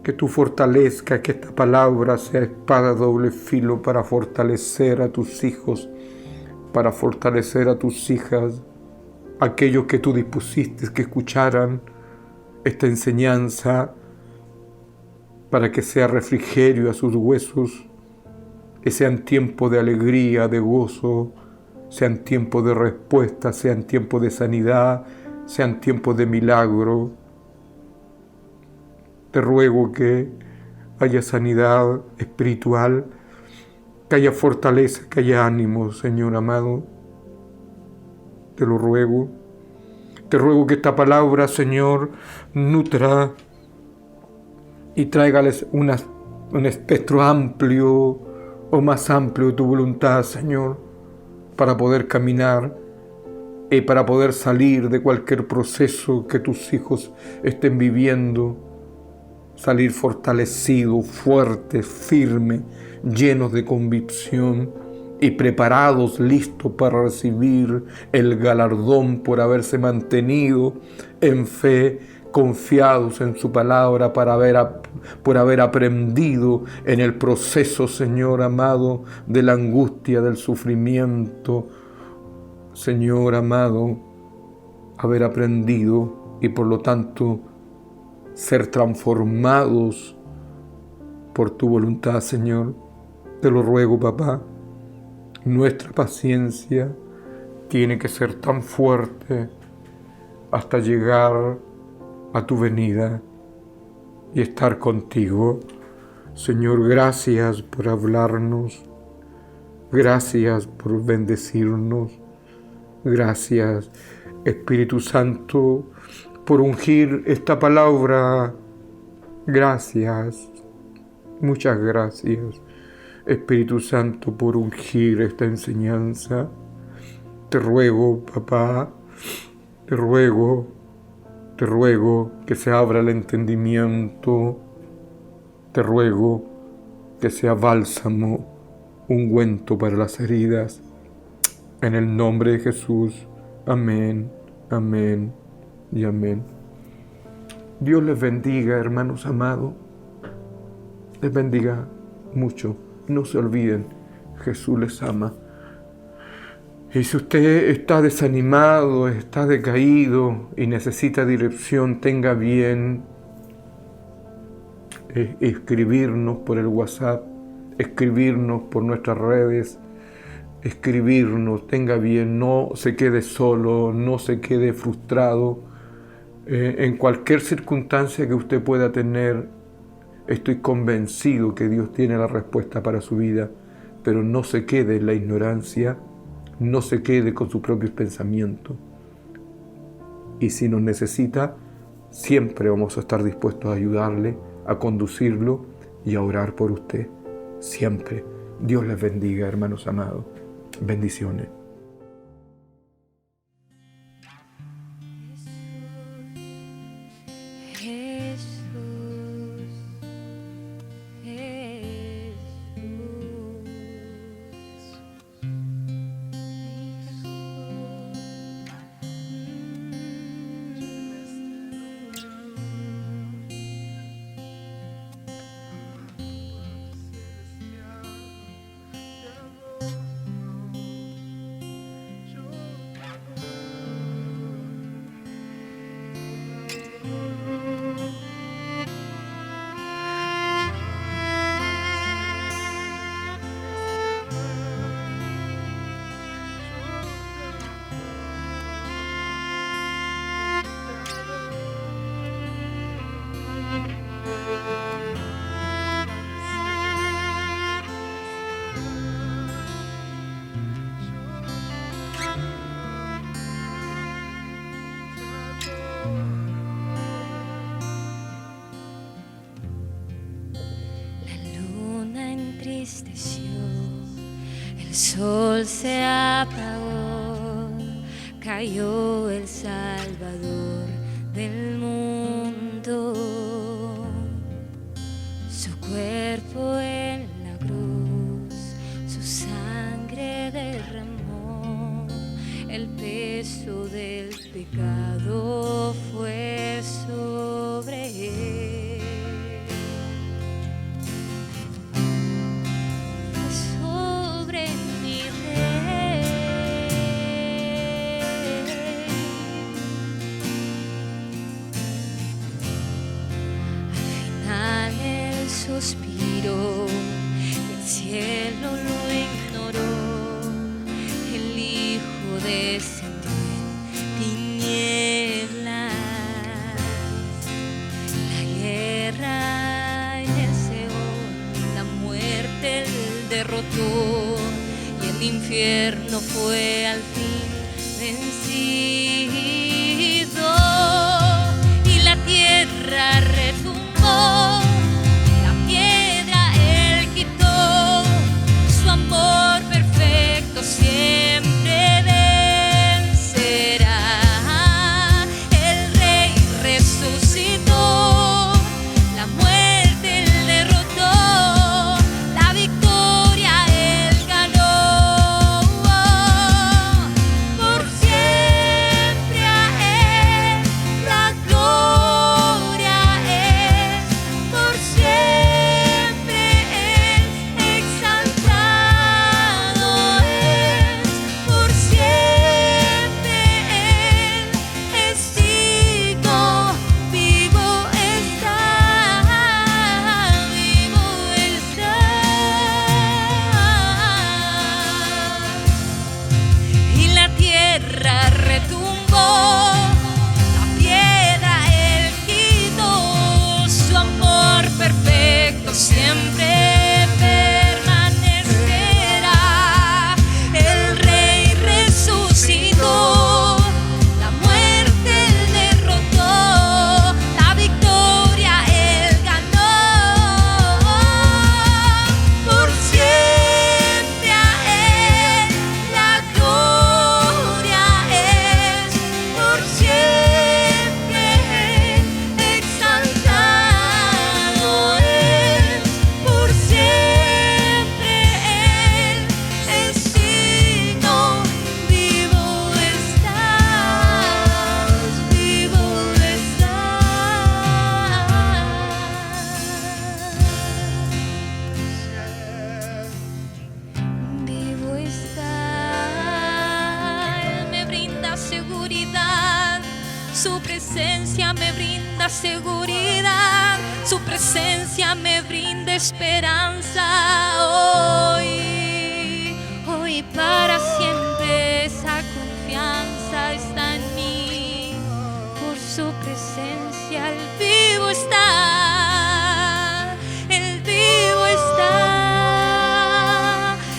[SPEAKER 3] que tú fortalezcas, que esta palabra sea espada de doble filo para fortalecer a tus hijos, para fortalecer a tus hijas, aquellos que tú dispusiste que escucharan esta enseñanza, para que sea refrigerio a sus huesos, que sean tiempos de alegría, de gozo, sean tiempos de respuesta, sean tiempos de sanidad, sean tiempos de milagro. Te ruego que haya sanidad espiritual, que haya fortaleza, que haya ánimo, Señor amado. Te lo ruego. Te ruego que esta palabra, Señor, nutra y tráigales un espectro amplio o más amplio de tu voluntad, Señor, para poder caminar y para poder salir de cualquier proceso que tus hijos estén viviendo. Salir fortalecidos, fuertes, firmes, llenos de convicción y preparados, listos para recibir el galardón por haberse mantenido en fe, confiados en su palabra por haber aprendido en el proceso, Señor amado, de la angustia, del sufrimiento, Señor amado, haber aprendido y por lo tanto ser transformados por tu voluntad, Señor. Te lo ruego, papá. Nuestra paciencia tiene que ser tan fuerte hasta llegar a tu venida y estar contigo. Señor, gracias por hablarnos. Gracias por bendecirnos. Gracias, Espíritu Santo, por ungir esta palabra. Gracias. Muchas gracias, Espíritu Santo, por ungir esta enseñanza. Te ruego, papá, te ruego que se abra el entendimiento. Te ruego que sea bálsamo, ungüento para las heridas. En el nombre de Jesús. Amén, amén y amén. Dios les bendiga, hermanos amados. Les bendiga mucho. No se olviden, Jesús les ama. Y si usted está desanimado, está decaído y necesita dirección, tenga bien escribirnos por el WhatsApp, escribirnos por nuestras redes, escribirnos, tenga bien, no se quede solo, no se quede frustrado. En cualquier circunstancia que usted pueda tener, estoy convencido que Dios tiene la respuesta para su vida, pero no se quede en la ignorancia, no se quede con sus propios pensamientos. Y si nos necesita, siempre vamos a estar dispuestos a ayudarle, a conducirlo y a orar por usted. Siempre. Dios les bendiga, hermanos amados. Bendiciones.
[SPEAKER 2] El sol se apagó, cayó el Salvador del mundo. Su cuerpo en la cruz, su sangre derramó, el peso del pecado fue sobre él. Suspiró, el cielo lo ignoró, el Hijo descendió en tinieblas, la guerra en el Seol, la muerte él derrotó, y el infierno fue al fin vencido, y la tierra retumbó. Amor perfecto siempre vencerá. El Rey resucitó, la muerte él derrotó, la victoria él ganó. Por siempre
[SPEAKER 4] brinda seguridad, su presencia me brinda esperanza. Hoy para siempre esa confianza está en mí. Por su presencia el vivo está, el vivo está,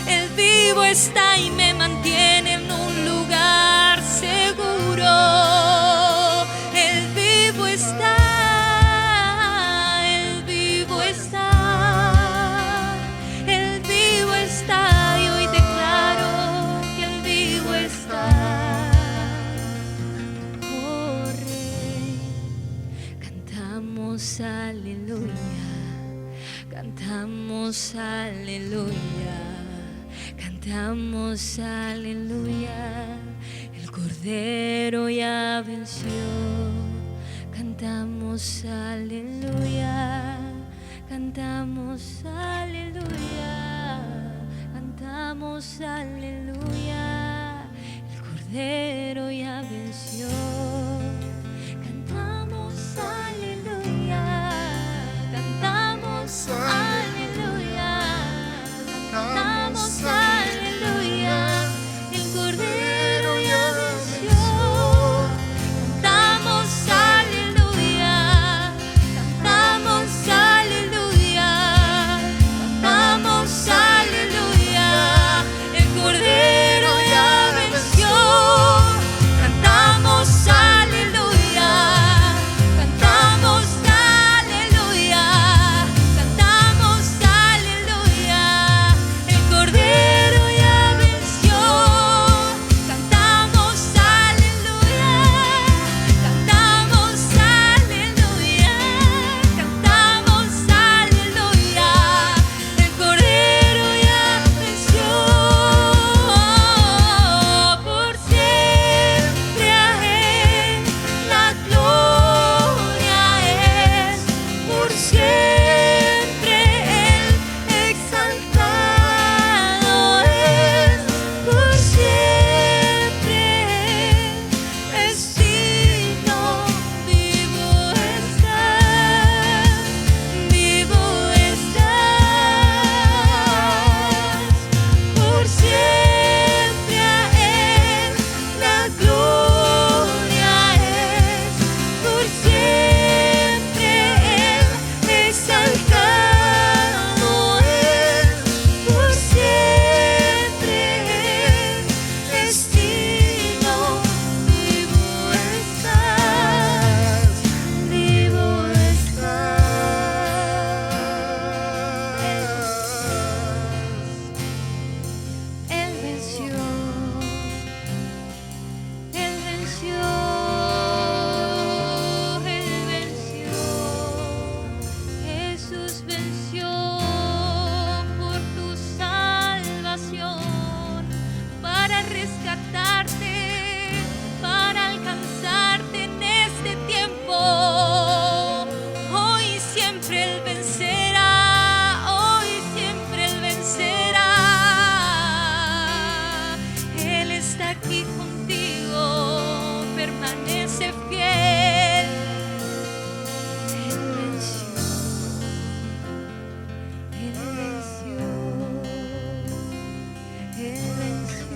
[SPEAKER 4] el vivo está y me mantiene en un lugar seguro. El vivo está, el vivo está, el vivo está y hoy declaro que el vivo está. Oh Rey, cantamos aleluya, cantamos aleluya, cantamos aleluya. El Cordero ya venció. Cantamos aleluya, cantamos aleluya, cantamos aleluya. El Cordero ya venció. Cantamos aleluya, cantamos aleluya, cantamos aleluya. El Cordero ya venció. Cantamos aleluya, cantamos aleluya, cantamos aleluya. El Cordero ya venció. Cantamos aleluya, cantamos aleluya, cantamos aleluya. El Cordero ya venció. Cantamos aleluya, cantamos aleluya, cantamos aleluya. El Cordero ya venció. Por siempre a Él la gloria es, por siempre Él exaltado es, por siempre Él es digno. Vivo estás, vivo estás, por siempre a Él la gloria es, por siempre Él exaltado es, por siempre Él es digno. Vivo estás, vivo estás. Él venció, Él venció, Él venció. Jesús venció por tu salvación, para rescatarte, para alcanzarte en este tiempo. Hoy siempre Él vencerá, hoy siempre Él vencerá. Él está aquí contigo, permanece fiel. Él venció, Él venció, Él venció.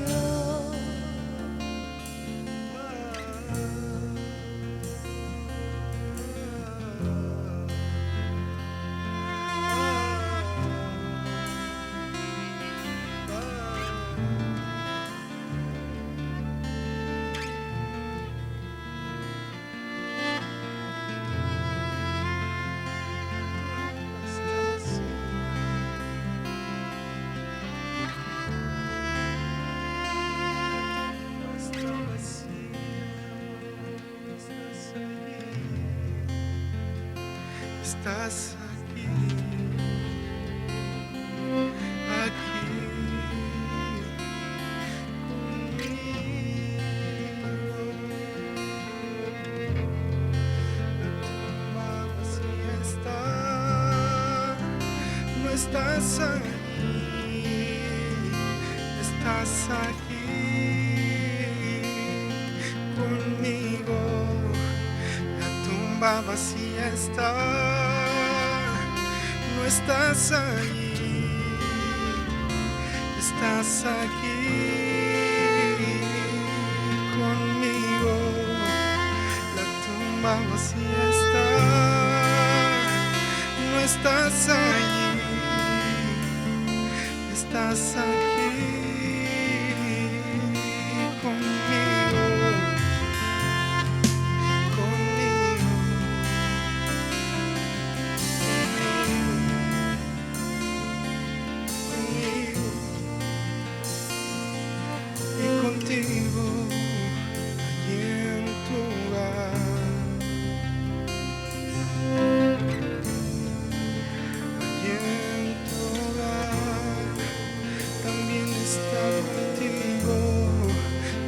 [SPEAKER 1] Estás aquí, aquí conmigo. La tumba vacía está, no estás aquí, estás aquí conmigo. La tumba tumba vacía está, no estás allí, estás aquí conmigo. La tumba vacía está, no estás allí, estás aquí conmigo, conmigo, conmigo, y contigo allí en tu hogar, allí en tu hogar. También está contigo,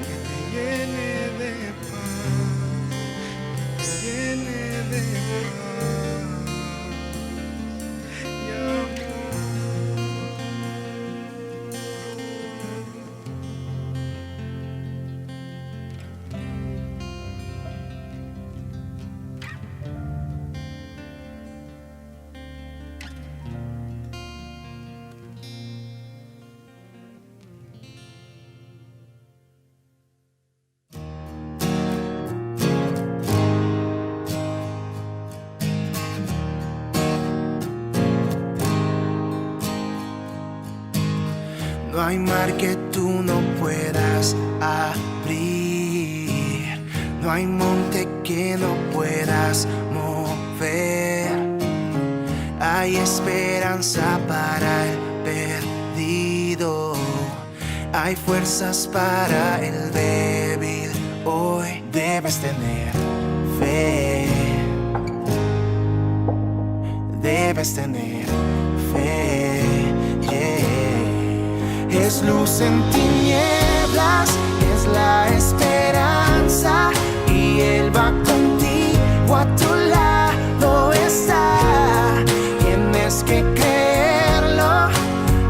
[SPEAKER 1] que te llene de paz, que te llene de paz y amor.
[SPEAKER 2] No hay mar que tú no puedas abrir, no hay monte que no puedas mover. Hay esperanza para el perdido, hay fuerzas para el débil. Hoy debes tener fe, debes tener fe. Es luz en tinieblas, es la esperanza, y Él va contigo, a tu lado está. Tienes que creerlo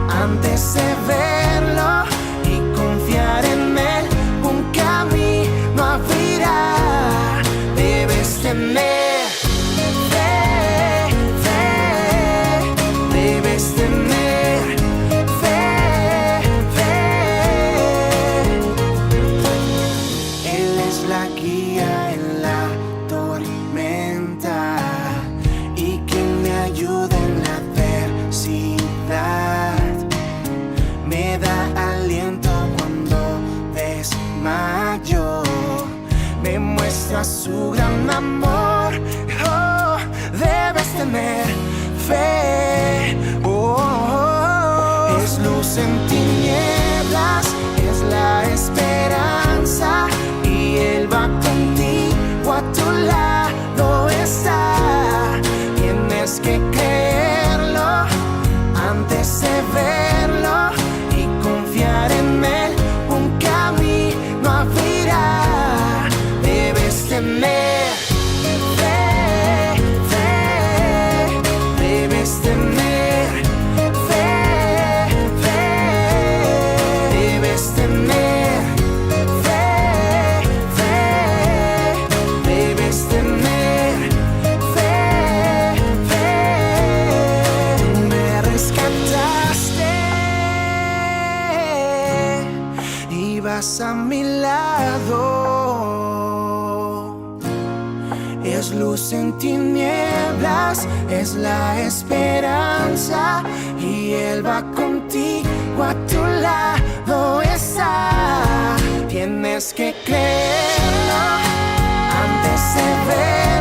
[SPEAKER 2] antes de verlo y confiar en Él, un camino abrirá. Debes tener fe, debes tener. Me muestra su gran amor. Oh, debes tener fe. Es luz en tinieblas, es la esperanza, y Él va contigo, a tu lado está. Tienes que creerlo antes de verlo y confiar en Él, un camino abrirá. Debes tener fe, debes tener fe, debes tener fe, debes tener fe. Tú me rescataste y vas a mi lado. Es luz en tinieblas, es la esperanza, y Él va contigo, a tu lado está. Tienes que creerlo antes de ver.